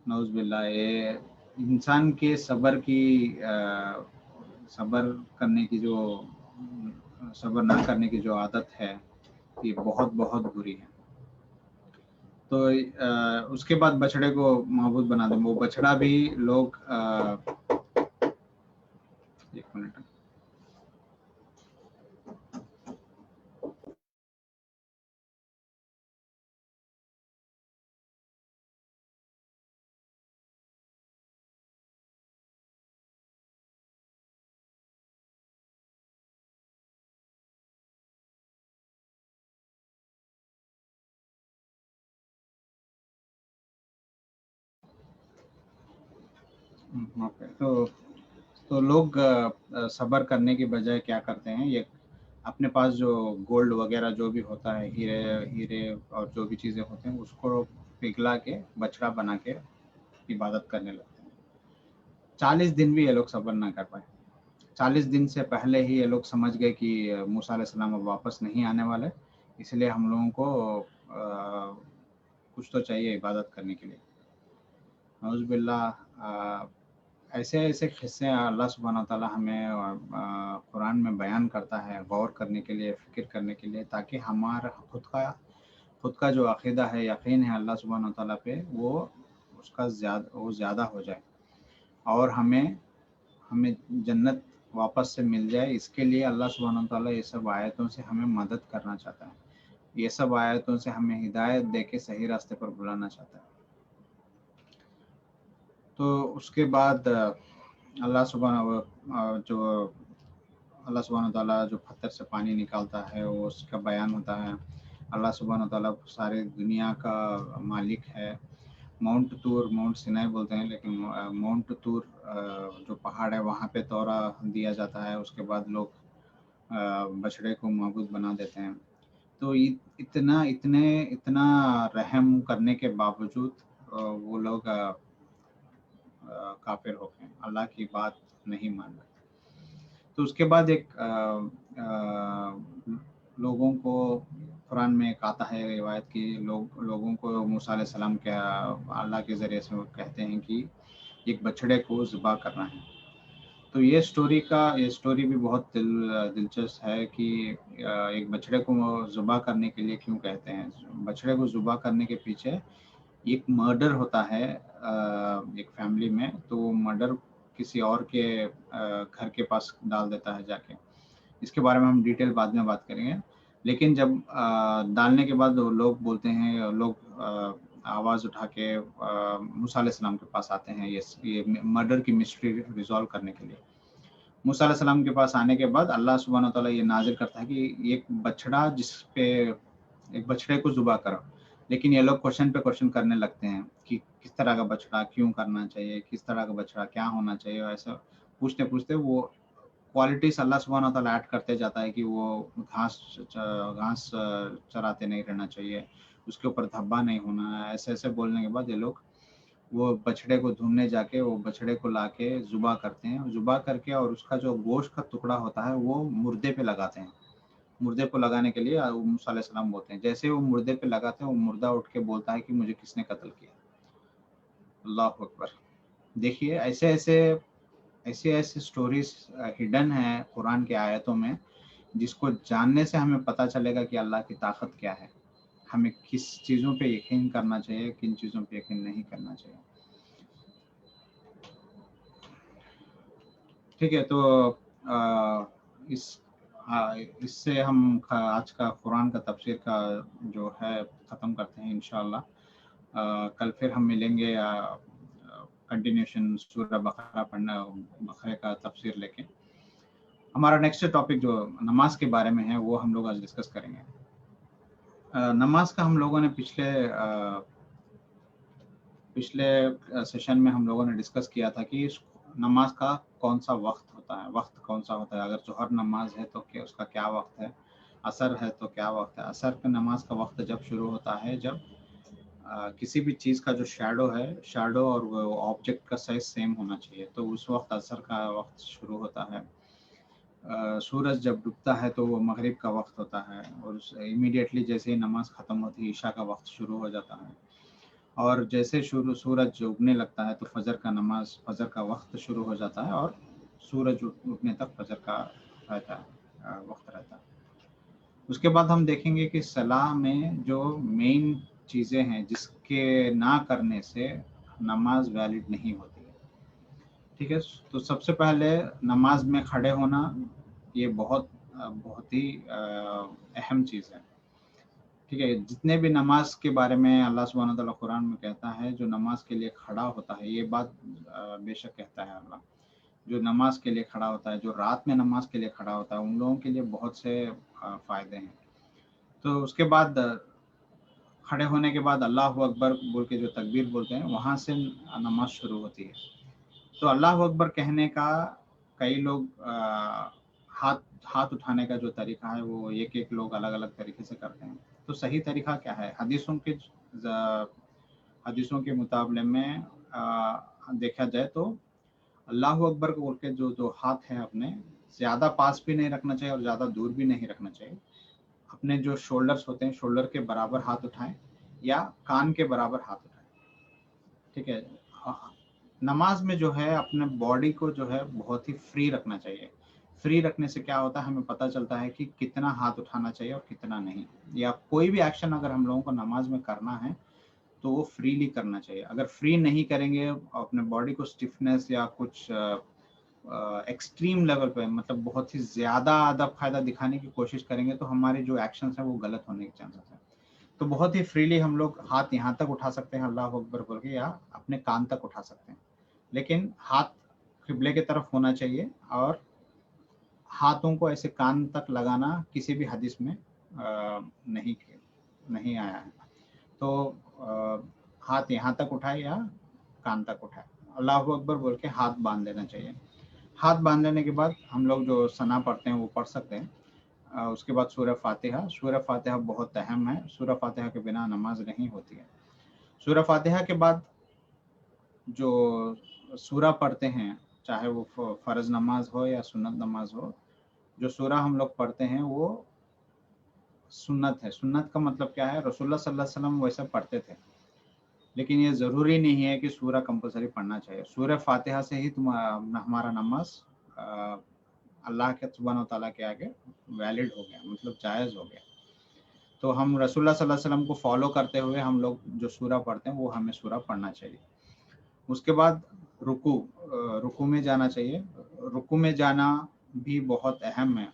نعوذ باللہ. یہ انسان کے صبر نہ کرنے کی جو عادت ہے یہ بہت بہت بری ہے. تو اس کے بعد بچڑے کو معبود بنا دیں. وہ بچڑا بھی لوگ ایک منٹ تو لوگ صبر کرنے کی بجائے کیا کرتے ہیں، یہ اپنے پاس جو گولڈ وغیرہ جو بھی ہوتا ہے، ہیرے اور جو بھی چیزیں ہوتے ہیں، اس کو پگھلا کے بچڑا بنا کے عبادت کرنے لگتے ہیں. 40 دن بھی یہ لوگ صبر نہ کر پائے. 40 دن سے پہلے ہی یہ لوگ سمجھ گئے کہ موسیٰ علیہ السلام اب واپس نہیں آنے والے، اس لیے ہم لوگوں کو کچھ تو چاہیے عبادت کرنے کے لیے. نعوذ باللہ. ایسے قصے اللہ سبحانہ تعالیٰ ہمیں قرآن میں بیان کرتا ہے غور کرنے کے لیے، فکر کرنے کے لیے، تاکہ ہمارا خود کا جو عقیدہ ہے، یقین ہے اللہ سبحانہ تعالیٰ پہ، وہ زیادہ ہو جائے اور ہمیں جنت واپس سے مل جائے. اس کے لیے اللہ سبحانہ تعالیٰ یہ سب آیتوں سے ہمیں مدد کرنا چاہتا ہے. یہ سب آیتوں سے ہمیں ہدایت دے کے صحیح راستے پر بلانا چاہتا ہے. تو اس کے بعد اللہ سبحانہ تعالیٰ جو پتھر سے پانی نکالتا ہے وہ اس کا بیان ہوتا ہے. اللہ سبحانہ تعالیٰ سارے دنیا کا مالک ہے. ماؤنٹ سینائی بولتے ہیں، لیکن ماؤنٹ طور جو پہاڑ ہے وہاں پہ تورا دیا جاتا ہے. اس کے بعد لوگ بچڑے کو معبود بنا دیتے ہیں. تو اتنا رحم کرنے کے باوجود وہ لوگ کافر ہو گئے، اللہ کی بات نہیں مان رہے. تو اس کے بعد ایک لوگوں کو कुरान में एक आता है रिवायत की लोगों को मूसा अलैहि सलाम के अल्लाह के ज़रिए से वो कहते हैं कि एक बछड़े को ज़िबा करना है। तो ये स्टोरी भी बहुत दिलचस्प है कि एक बछड़े को ज़िबा करने के लिए क्यों कहते हैं। बछड़े को ज़िबा करने के पीछे एक मर्डर होता है एक फैमिली में, तो वो मर्डर किसी और के घर के पास डाल देता है जाके। इसके बारे में हम डिटेल बाद में बात करेंगे। लेकिन जब डालने के बाद लोग बोलते हैं, लोग आवाज़ उठा के मूसा अलैहि सलाम के पास आते हैं ये मर्डर की मिस्ट्री रिजॉल्व करने के लिए। मूसा अलैहि सलाम के पास आने के बाद अल्लाह सुब्हानहू व तआला ये नाजिल करता है कि एक बछड़ा जिस पे एक बछड़े को ज़ुबा करो। लेकिन ये लोग क्वेश्चन पे क्वेश्चन करने लगते हैं कि किस तरह का बछड़ा क्यों करना चाहिए, किस तरह का बछड़ा क्या होना चाहिए, ऐसा पूछते पूछते वो क्वालिटीज अल्लाह सुब्हानहू व तआला ऐड करते जाता है कि वो घास चराते नहीं रहना चाहिए, उसके ऊपर धब्बा नहीं होना है। ऐसे ऐसे बोलने के बाद ये लोग वो बछड़े को ढूंढने जाके वो बछड़े को लाके ज़ुबा करते हैं। ज़ुबा करके और उसका जो गोश्त का टुकड़ा होता है वो मुर्दे पे लगाते हैं। मुर्दे को लगाने के लिए मूसा अलैहि सलाम बोलते हैं। जैसे वो मुर्दे पे लगाते हैं वो मुर्दा उठ के बोलता है कि मुझे किसने कत्ल किया। अल्लाह अकबर। देखिए ऐसे ऐसे स्टोरीज हिडन है कुरान के आयतों में, जिसको जानने से हमें पता चलेगा कि अल्लाह की ताकत क्या है, हमें किस चीज़ों पे यकीन करना चाहिए, किन चीज़ों पे यकीन नहीं करना चाहिए। ठीक है, तो इससे हम आज का कुरान का तफसीर का जो है ख़त्म करते हैं इंशाअल्लाह। कल फिर हम मिलेंगे कंटिन्यूशन सूरह बकरा पढ़ना, बकरे का तफसीर लेके। हमारा नेक्स्ट टॉपिक जो नमाज के बारे में है वो हम लोग आज डिस्कस करेंगे। नमाज का हम लोगों ने पिछले सेशन में हम लोगों ने डिस्कस किया था कि नमाज का कौन सा वक्त होता है, वक्त कौन सा होता है। अगर जोहर नमाज है तो क्या उसका क्या वक्त है, असर है तो क्या वक्त है। असर का नमाज का वक्त जब शुरू होता है जब किसी भी चीज़ का जो शैडो और वो ऑब्जेक्ट का साइज सेम होना चाहिए, तो उस वक्त असर का वक्त शुरू होता है। सूरज जब डूबता है तो वो मगरिब का वक्त होता है, और इमीडिएटली जैसे ही नमाज ख़त्म होती है ईशा का वक्त शुरू हो जाता है। और जैसे सूरज उगने लगता है तो फजर का वक्त शुरू हो जाता है, और सूरज उगने तक फजर का वक्त रहता है। उसके बाद हम देखेंगे कि सलाह में जो मेन चीज़ें हैं जिसके ना करने से नमाज वैलिड नहीं होती है। ठीक है, तो सबसे पहले नमाज में खड़े होना ये बहुत ही अहम चीज़ है। ठीक है, जितने भी नमाज के बारे में अल्लाह सुब्हानहू व तआला कुरान में कहता है, जो नमाज के लिए खड़ा होता है, ये बात बेशक कहता है अल्लाह, जो नमाज के लिए खड़ा होता है, जो रात में नमाज के लिए खड़ा होता है, उन लोगों के लिए बहुत से फ़ायदे हैं। तो उसके बाद खड़े होने के बाद अल्लाह अकबर बोल के जो तकबीर बोलते हैं, वहाँ से नमाज शुरू होती है। तो अल्लाह अकबर कहने का कई लोग हाथ उठाने का जो तरीका है वो एक लोग अलग अलग तरीके से करते हैं। तो सही तरीका क्या है? हदीसों के मुताबिक में देखा जाए तो अल्लाह अकबर को बोल के जो हाथ है अपने ज़्यादा पास भी नहीं रखना चाहिए और ज़्यादा दूर भी नहीं रखना चाहिए। अपने जो शोल्डर्स होते हैं, शोल्डर के बराबर हाथ उठाएं या कान के बराबर हाथ उठाएं। ठीक है, नमाज में जो है अपने बॉडी को जो है बहुत ही फ्री रखना चाहिए। फ्री रखने से क्या होता है, हमें पता चलता है कि कितना हाथ उठाना चाहिए और कितना नहीं। या कोई भी एक्शन अगर हम लोगों को नमाज में करना है तो वो फ्रीली करना चाहिए। अगर फ्री नहीं करेंगे, अपने बॉडी को स्टिफनेस या कुछ एक्सट्रीम लेवल पे, मतलब बहुत ही ज़्यादा अदब कायदा दिखाने की कोशिश करेंगे, तो हमारे जो एक्शंस हैं वो गलत होने के चांसेस हैं। तो बहुत ही फ्रीली हम लोग हाथ यहाँ तक उठा सकते हैं अल्लाह अकबर बोल के, या अपने कान तक उठा सकते हैं, लेकिन हाथ किबले की तरफ होना चाहिए। और हाथों को ऐसे कान तक लगाना किसी भी हदीस में नहीं आया है। तो हाथ यहाँ तक उठाए या कान तक उठाए, अल्लाह अकबर बोल के हाथ बांध देना चाहिए। हाथ बांध लेने के बाद हम लोग जो सना पढ़ते हैं वो पढ़ सकते हैं। उसके बाद सूरह फातिहा बहुत अहम है। सूरह फातिहा के बिना नमाज नहीं होती है। सूरह फातिहा के बाद जो सूरह पढ़ते हैं, चाहे वो फ़र्ज़ नमाज हो या सुन्नत नमाज हो, जो सूरह हम लोग पढ़ते हैं वो सुन्नत है। सुन्नत का मतलब क्या है, रसूलुल्लाह सल्लल्लाहु अलैहि वसल्लम वैसे पढ़ते थे, लेकिन ये ज़रूरी नहीं है कि सूरा कंपलसरी पढ़ना चाहिए। सूरह फातिहा से ही हमारा नमाज अल्लाह के सुब्हान व तआला के आगे वैलिड हो गया, मतलब जायज़ हो गया। तो हम रसूलुल्लाह सल्लल्लाहु अलैहि वसल्लम को फॉलो करते हुए हम लोग जो सूरा पढ़ते हैं वो हमें सूरा पढ़ना चाहिए। उसके बाद रुकू में जाना चाहिए। रुकू में जाना भी बहुत अहम है।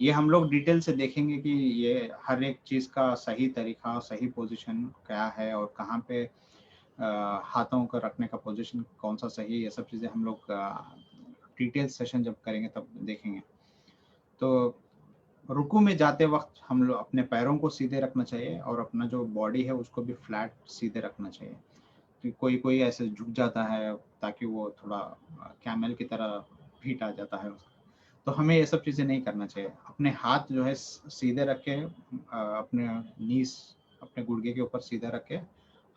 ये हम लोग डिटेल से देखेंगे कि ये हर एक चीज़ का सही तरीका, सही पोजीशन क्या है और कहाँ पे हाथों को रखने का पोजीशन कौन सा सही है, ये सब चीज़ें हम लोग डिटेल सेशन जब करेंगे तब देखेंगे। तो रुकू में जाते वक्त हम लोग अपने पैरों को सीधे रखना चाहिए और अपना जो बॉडी है उसको भी फ्लैट सीधे रखना चाहिए। तो कोई कोई ऐसे झुक जाता है ताकि वो थोड़ा कैमल की तरह फीट आ जाता है उसका। तो हमें ये सब चीज़ें नहीं करना चाहिए। अपने हाथ जो है सीधे रख के अपने नीस, अपने गुड़गे के ऊपर सीधा रख के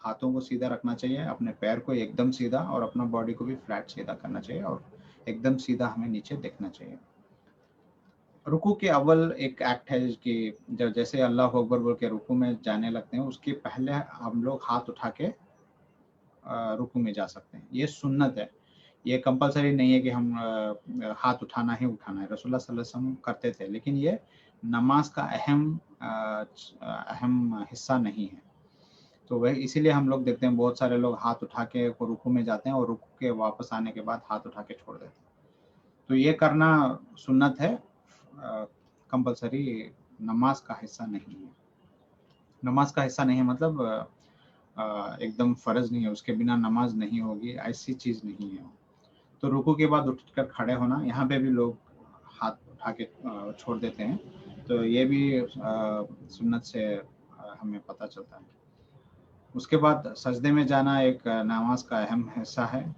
हाथों को सीधा रखना चाहिए, अपने पैर को एकदम सीधा और अपना बॉडी को भी फ्लैट सीधा करना चाहिए और एकदम सीधा हमें नीचे देखना चाहिए। रुकू के अव्वल एक एक्ट है कि जब जैसे अल्लाह अकबर बोल के रुकू में जाने लगते हैं, उसके पहले हम लोग हाथ उठा के रुकू में जा सकते हैं। ये सुन्नत है, ये कंपलसरी नहीं है कि हम हाथ उठाना ही उठाना है। रसूलुल्लाह सल्लल्लाहु अलैहि वसल्लम करते थे, लेकिन ये नमाज का अहम हिस्सा नहीं है। तो वही इसीलिए हम लोग देखते हैं बहुत सारे लोग हाथ उठा के रुकू में जाते हैं और रुकू के वापस आने के बाद हाथ उठा के छोड़ देते हैं। तो ये करना सुन्नत है, कंपलसरी नमाज का हिस्सा नहीं है। नमाज का हिस्सा नहीं है मतलब एकदम फ़र्ज़ नहीं है, उसके बिना नमाज नहीं होगी, ऐसी चीज़ नहीं है। तो रुकू के बाद उठकर खड़े होना, यहाँ पे भी लोग हाथ उठा के छोड़ देते हैं, तो ये भी सुन्नत से हमें पता चलता है। उसके बाद सजदे में जाना एक नमाज का अहम हिस्सा है।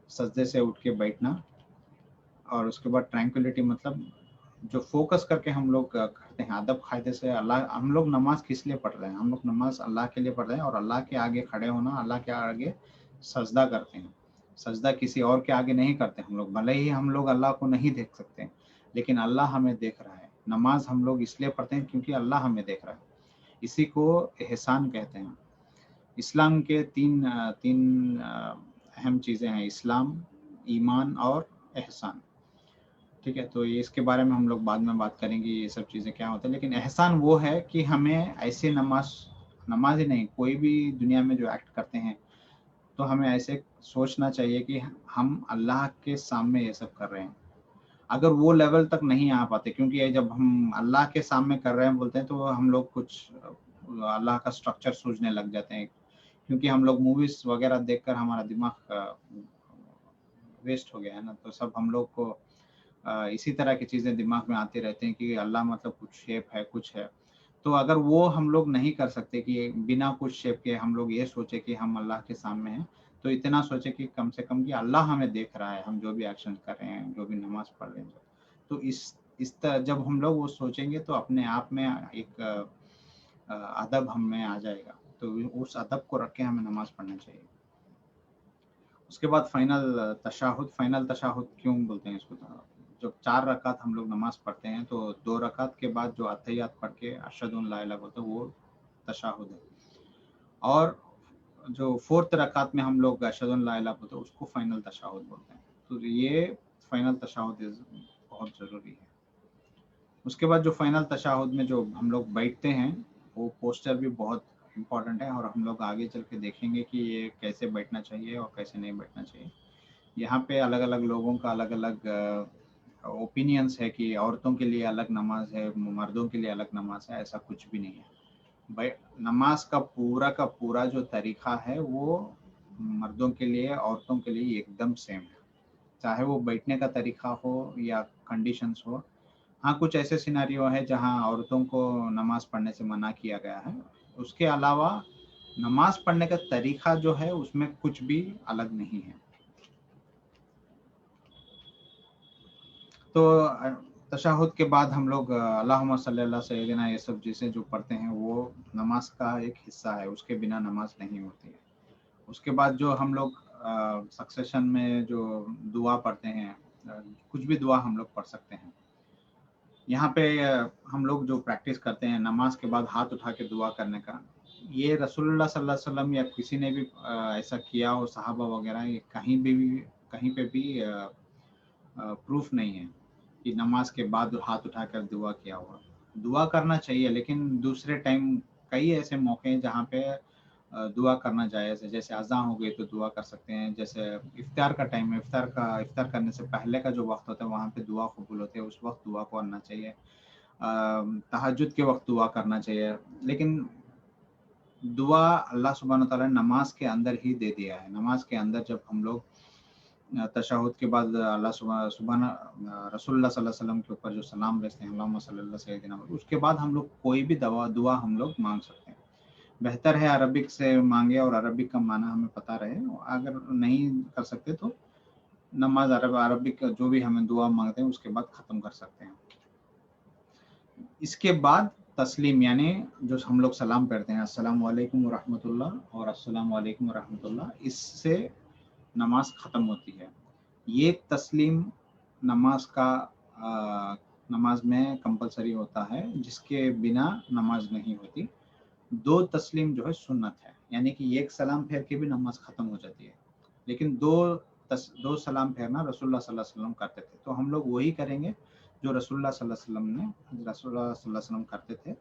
सजदे से उठ के बैठना और उसके बाद ट्रैंक्विलिटी, मतलब जो फोकस करके हम लोग करते हैं अदब कायदे से। अल्लाह, हम लोग नमाज किस लिए पढ़ रहे हैं? हम लोग नमाज अल्लाह के लिए पढ़ रहे हैं और अल्लाह के आगे खड़े होना, अल्लाह के आगे सजदा करते हैं। सजदा किसी और के आगे नहीं करते हम लोग, भले ही हम लोग अल्लाह को नहीं देख सकते, लेकिन अल्लाह हमें देख रहा है। नमाज हम लोग इसलिए पढ़ते हैं क्योंकि अल्लाह हमें देख रहा है। इसी को एहसान कहते हैं। इस्लाम के तीन अहम चीज़ें हैं, इस्लाम, ईमान और एहसान। ठीक है, तो ये इसके बारे में हम लोग बाद में बात करेंगे, ये सब चीज़ें क्या होता है। लेकिन एहसान वो है कि हमें ऐसे नमाज ही नहीं, कोई भी दुनिया में जो एक्ट करते हैं, तो हमें ऐसे सोचना चाहिए कि हम अल्लाह के सामने ये सब कर रहे हैं। अगर वो लेवल तक नहीं आ पाते, क्योंकि ये जब हम अल्लाह के सामने कर रहे हैं बोलते हैं, तो हम लोग कुछ अल्लाह का स्ट्रक्चर सोचने लग जाते हैं, क्योंकि हम लोग मूवीज़ वगैरह देखकर हमारा दिमाग वेस्ट हो गया है ना। तो सब हम लोग को इसी तरह की चीज़ें दिमाग में आती रहती हैं कि अल्लाह मतलब कुछ शेप है, कुछ है। तो अगर वो हम लोग नहीं कर सकते कि बिना कुछ शेप के हम लोग ये सोचे कि हम अल्लाह के सामने हैं, तो इतना सोचे कि कम से कम कि अल्लाह हमें देख रहा है, हम जो भी एक्शन कर रहे हैं, जो भी नमाज़ पढ़ रहे हैं। तो इस तरह जब हम लोग वो सोचेंगे तो अपने आप में एक अदब हम में आ जाएगा। तो उस अदब को रख के हमें नमाज़ पढ़ना चाहिए। उसके बाद फाइनल तशहुद क्यों बोलते हैं इसको? जब 4 रकात हम लोग नमाज़ पढ़ते हैं, तो 2 रकात के बाद जो अत्तहियात पढ़ के अशहदु अन ला इलाहा बोलते हैं, वो तशहुद है। और जो 4th रकात में हम लोग अशहदु अन ला इलाहा बोलते हैं, उसको फाइनल तशहुद बोलते हैं। तो ये फाइनल तशहुद बहुत ज़रूरी है। उसके बाद जो फाइनल तशहुद में जो हम लोग बैठते हैं, वो पोस्चर भी बहुत इम्पोर्टेंट है और हम लोग आगे चल के देखेंगे कि ये कैसे बैठना चाहिए और कैसे नहीं बैठना चाहिए। यहाँ पे अलग-अलग लोगों का अलग-अलग ओपिनियंस है कि औरतों के लिए अलग नमाज है, मर्दों के लिए अलग नमाज है, ऐसा कुछ भी नहीं है। भाई, नमाज का पूरा जो तरीका है वो मर्दों के लिए, औरतों के लिए एकदम सेम है। चाहे वो बैठने का तरीका हो या कंडीशंस हो। हाँ, कुछ ऐसे सिनेरियो है जहाँ औरतों को नमाज पढ़ने से मना किया गया है। उसके अलावा नमाज पढ़ने का तरीका जो है उसमें कुछ भी अलग नहीं है। तो तशहुद के बाद हम लोग अल्लाहुम्मा सल्ली अला सय्यदिना ये सब चीज़ें जो पढ़ते हैं वो नमाज का एक हिस्सा है, उसके बिना नमाज नहीं होती है। उसके बाद जो हम लोग सक्सेशन में जो दुआ पढ़ते हैं, कुछ भी दुआ हम लोग पढ़ सकते हैं। यहाँ पे हम लोग जो प्रैक्टिस करते हैं नमाज के बाद हाथ उठा के दुआ करने का, ये रसूलुल्लाह सल्लल्लाहु अलैहि वसल्लम या किसी ने भी ऐसा किया हो, सहाबा वगैरह, ये कहीं पे भी प्रूफ नहीं है कि नमाज के बाद हाथ उठाकर दुआ किया हुआ। दुआ करना चाहिए, लेकिन दूसरे टाइम कई ऐसे मौके हैं जहाँ पे दुआ करना जायज़ है। जैसे अज़ान हो गई तो दुआ कर सकते हैं, जैसे इफ्तार का टाइम है, इफ्तार करने से पहले का जो वक्त होता है वहाँ पे दुआ कबूल होती है, उस वक्त दुआ करना चाहिए। तहज्जुद के वक्त दुआ करना चाहिए, लेकिन दुआ अल्लाह सुब्हानहू तआला ने नमाज के अंदर ही दे दिया है। नमाज के अंदर जब हम लोग तशहुद के बाद अल्लाह सुबहाना रसूलुल्लाह सल्लल्लाहु अलैहि वसल्लम के ऊपर जो सलाम भेजते हैं, अल्लाहुम्मा सल्ली अला सय्यिदिना, उसके बाद हम लोग कोई भी दुआ हम लोग मांग सकते हैं। बेहतर है अरबिक से मांगे और अरबिक का माना हमें पता रहे। अगर नहीं कर सकते तो नमाज अरबिक जो भी हमें दुआ मांगते हैं उसके बाद ख़त्म कर सकते हैं। इसके बाद तस्लीम, यानी जो हम लोग सलाम पढ़ते हैं, अस्सलामु अलैकुम व रहमतुल्लाह और अस्सलामु अलैकुम व रहमतुल्लाह, इससे नमाज ख़त्म होती है। ये तस्लीम नमाज का नमाज में कंपलसरी होता है, जिसके बिना नमाज नहीं होती। 2 तस्लीम जो है सुन्नत है, यानी कि एक सलाम फेर के भी नमाज ख़त्म हो जाती है, लेकिन 2 सलाम फेरना रसूलुल्लाह सल्लल्लाहु अलैहि वसल्लम करते थे, तो हम लोग वही करेंगे जो रसूलुल्लाह सल्लल्लाहु अलैहि वसल्लम करते थे।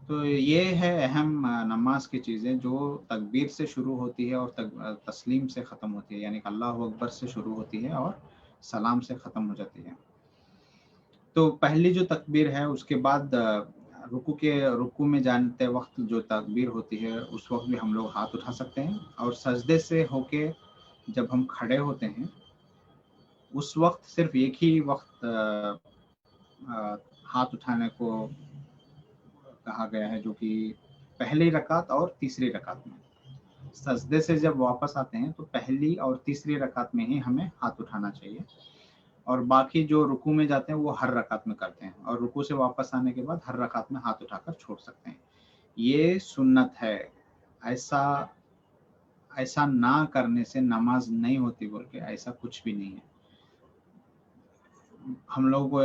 तो ये है अहम नमाज की चीज़ें, जो तकबीर से शुरू होती है और तस्लीम से ख़त्म होती है, यानी कि अल्लाहु अकबर से शुरू होती है और सलाम से ख़त्म हो जाती है। तो पहली जो तकबीर है, उसके बाद रुकू में जानते वक्त जो तकबीर होती है, उस वक्त भी हम लोग हाथ उठा सकते हैं, और सजदे से होके जब हम खड़े होते हैं उस वक्त सिर्फ एक ही वक्त हाथ उठाने को कहा गया है, जो कि पहली रकात और तीसरी रकात में। सजदे से जब वापस आते हैं तो पहली और तीसरी रकात में ही हमें हाथ उठाना चाहिए, और बाकी जो रुकू में जाते हैं वो हर रकात में करते हैं, और रुकू से वापस आने के बाद हर रकात में हाथ उठाकर छोड़ सकते हैं। ये सुन्नत है, ऐसा ना करने से नमाज नहीं होती बोल के ऐसा कुछ भी नहीं है। हम लोगों को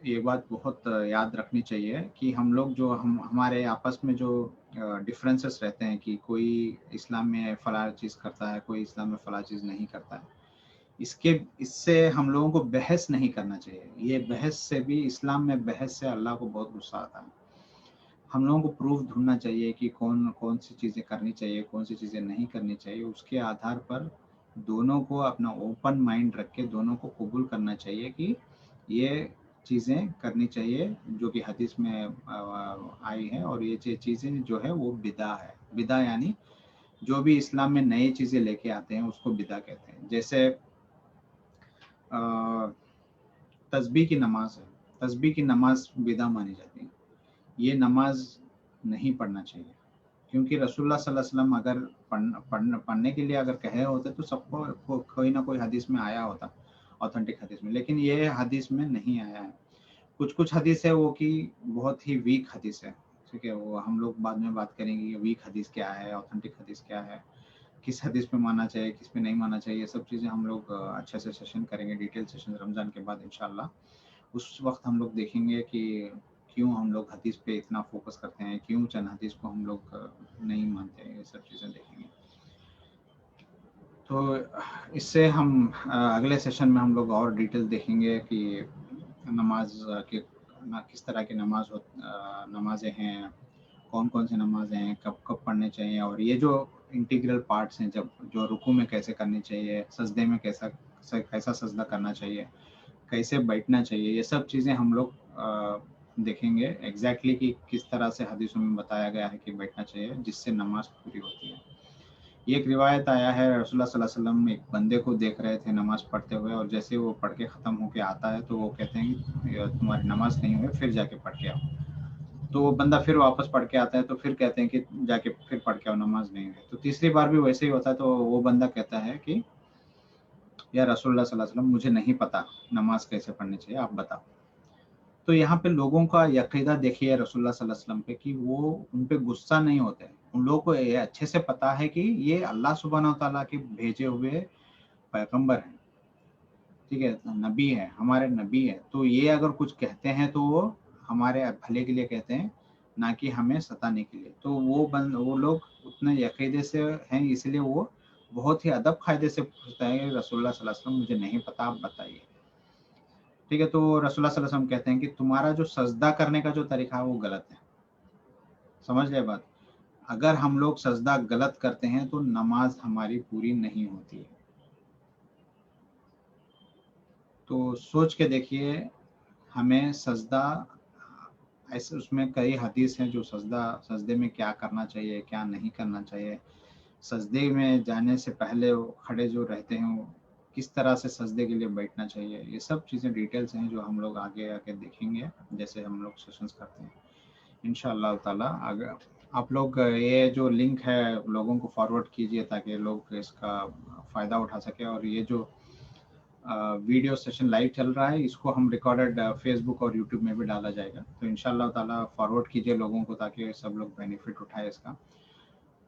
ये बात बहुत याद रखनी चाहिए कि हम लोग जो हमारे आपस में जो डिफरेंसेस रहते हैं कि कोई इस्लाम में फला चीज़ करता है, कोई इस्लाम में फला चीज़ नहीं करता है, इससे हम लोगों को बहस नहीं करना चाहिए। ये बहस से भी, इस्लाम में बहस से अल्लाह को बहुत गुस्सा आता है। हम लोगों को प्रूफ ढूंढना चाहिए कि कौन सी चीज़ें करनी चाहिए, कौन सी चीज़ें नहीं करनी चाहिए। उसके आधार पर दोनों को अपना ओपन माइंड रख के दोनों को कबूल करना चाहिए कि ये चीज़ें करनी चाहिए जो कि हदीस में आई है, और ये चीज़ें जो है वो बिदा है। बिदा यानी जो भी इस्लाम में नई चीज़ें लेके आते हैं उसको बिदा कहते हैं। जैसे तस्बीह की नमाज है, तस्बीह की नमाज बिदा मानी जाती है। ये नमाज नहीं पढ़ना चाहिए, क्योंकि रसूलुल्लाह सल्लल्लाहु अलैहि वसल्लम अगर पढ़ने के लिए अगर कहे होते तो सबको कोई ना कोई हदीस में आया होता, ऑथेंटिक हदीस में, लेकिन ये हदीस में नहीं आया है। कुछ हदीस है वो कि बहुत ही वीक हदीस है, ठीक है, वो हम लोग बाद में बात करेंगे कि वीक हदीस क्या है, ऑथेंटिक हदीस क्या है, किस हदीस पे मानना चाहिए, किस पे नहीं मानना चाहिए। ये सब चीज़ें हम लोग अच्छे से सेशन करेंगे, डिटेल सेशन रमज़ान के बाद इंशाल्लाह। उस वक्त हम लोग देखेंगे कि क्यों हम लोग हदीस पे इतना फोकस करते हैं, क्यों चंद हदीस को हम लोग नहीं मानते हैं, ये सब चीज़ें देखेंगे। तो इससे हम अगले सेशन में हम लोग और डिटेल देखेंगे कि नमाज के किस तरह की नमाज़ें हैं, कौन कौन सी नमाज़ें हैं, कब कब पढ़ने चाहिए, और ये जो इंटीग्रल पार्ट्स हैं, जब जो रुकू में कैसे करनी चाहिए, सजदे में कैसा सजदा करना चाहिए, कैसे बैठना चाहिए, ये सब चीज़ें हम लोग देखेंगे एग्जैक्टली कि किस तरह से हदीसों में बताया गया है कि बैठना चाहिए, जिससे नमाज पूरी होती है। एक रिवायत आया है, रसूलुल्लाह सल्लल्लाहु अलैहि वसल्लम एक बंदे को देख रहे थे नमाज पढ़ते हुए, और जैसे वो पढ़ के ख़त्म होके आता है तो वो कहते हैं कि तुम्हारी नमाज नहीं हुई, फिर जाके पढ़ के आओ। तो वो बंदा फिर वापस पढ़ के आता है, तो फिर कहते हैं कि जाके फिर पढ़ के आओ, नमाज नहीं हुई। तो तीसरी बार भी वैसे ही होता है, तो वो बंदा कहता है कि या रसूलुल्लाह सल्लल्लाहु अलैहि वसल्लम, मुझे नहीं पता नमाज कैसे पढ़नी चाहिए, आप बताओ। तो यहाँ पे लोगों का यकीदा देखिए रसूलुल्लाह सल्लल्लाहु अलैहि वसल्लम पे, कि वो उन पे गुस्सा नहीं होते। उन लोगों को ये अच्छे से पता है कि ये अल्लाह सुब्हानहू तआला के भेजे हुए पैगंबर हैं, ठीक है, नबी है, हमारे नबी है, तो ये अगर कुछ कहते हैं तो वो हमारे भले के लिए कहते हैं, ना कि हमें सताने के लिए। तो वो लोग उतने अकीदे से हैं, इसलिए वो बहुत ही अदब कायदे से पूछता है रसूलुल्लाह सल्लल्लाहु अलैहि वसल्लम, मुझे नहीं पता, आप बताइए। ठीक है, तो रसूलुल्लाह सल्लल्लाहु अलैहि वसल्लम कहते हैं कि तुम्हारा जो सजदा करने का जो तरीका है वो गलत है। समझ गए बात? अगर हम लोग सजदा गलत करते हैं तो नमाज हमारी पूरी नहीं होती है। तो सोच के देखिए, हमें सजदा, ऐसे उसमें कई हदीस हैं जो सजदे में क्या करना चाहिए, क्या नहीं करना चाहिए, सजदे में जाने से पहले वो खड़े जो रहते हैं वो किस तरह से सजदे के लिए बैठना चाहिए, ये सब चीज़ें डिटेल्स हैं जो हम लोग आगे आके देखेंगे जैसे हम लोग सेशंस करते हैं इंशाअल्लाह ताला। अगर आप लोग ये जो लिंक है लोगों को फॉरवर्ड कीजिए ताकि लोग इसका फ़ायदा उठा सके, और ये जो वीडियो सेशन लाइव चल रहा है इसको हम रिकॉर्डेड फेसबुक और यूट्यूब में भी डाला जाएगा, तो इंशाल्लाह ताला फॉरवर्ड कीजिए लोगों को ताकि सब लोग बेनिफिट उठाए इसका,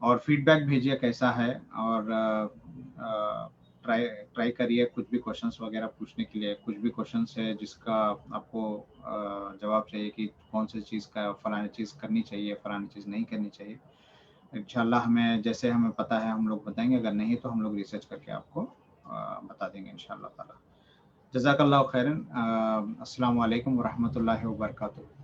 और फीडबैक भेजिए कैसा है, और ट्राई ट्राई करिए कुछ भी क्वेश्चंस वगैरह पूछने के लिए, कुछ भी क्वेश्चंस है जिसका आपको जवाब चाहिए कि कौन सी चीज़ का फलानी चीज़ करनी चाहिए, फलानी चीज़ नहीं करनी चाहिए, इंशाल्लाह हमें जैसे हमें पता है हम लोग बताएंगे, अगर नहीं तो हम लोग रिसर्च करके आपको बता देंगे इंशाल्लाह ताला। जज़ाकल्लाहु खैरन। अस्सलामु अलैकुम व रहमतुल्लाहि व बरकातुहू।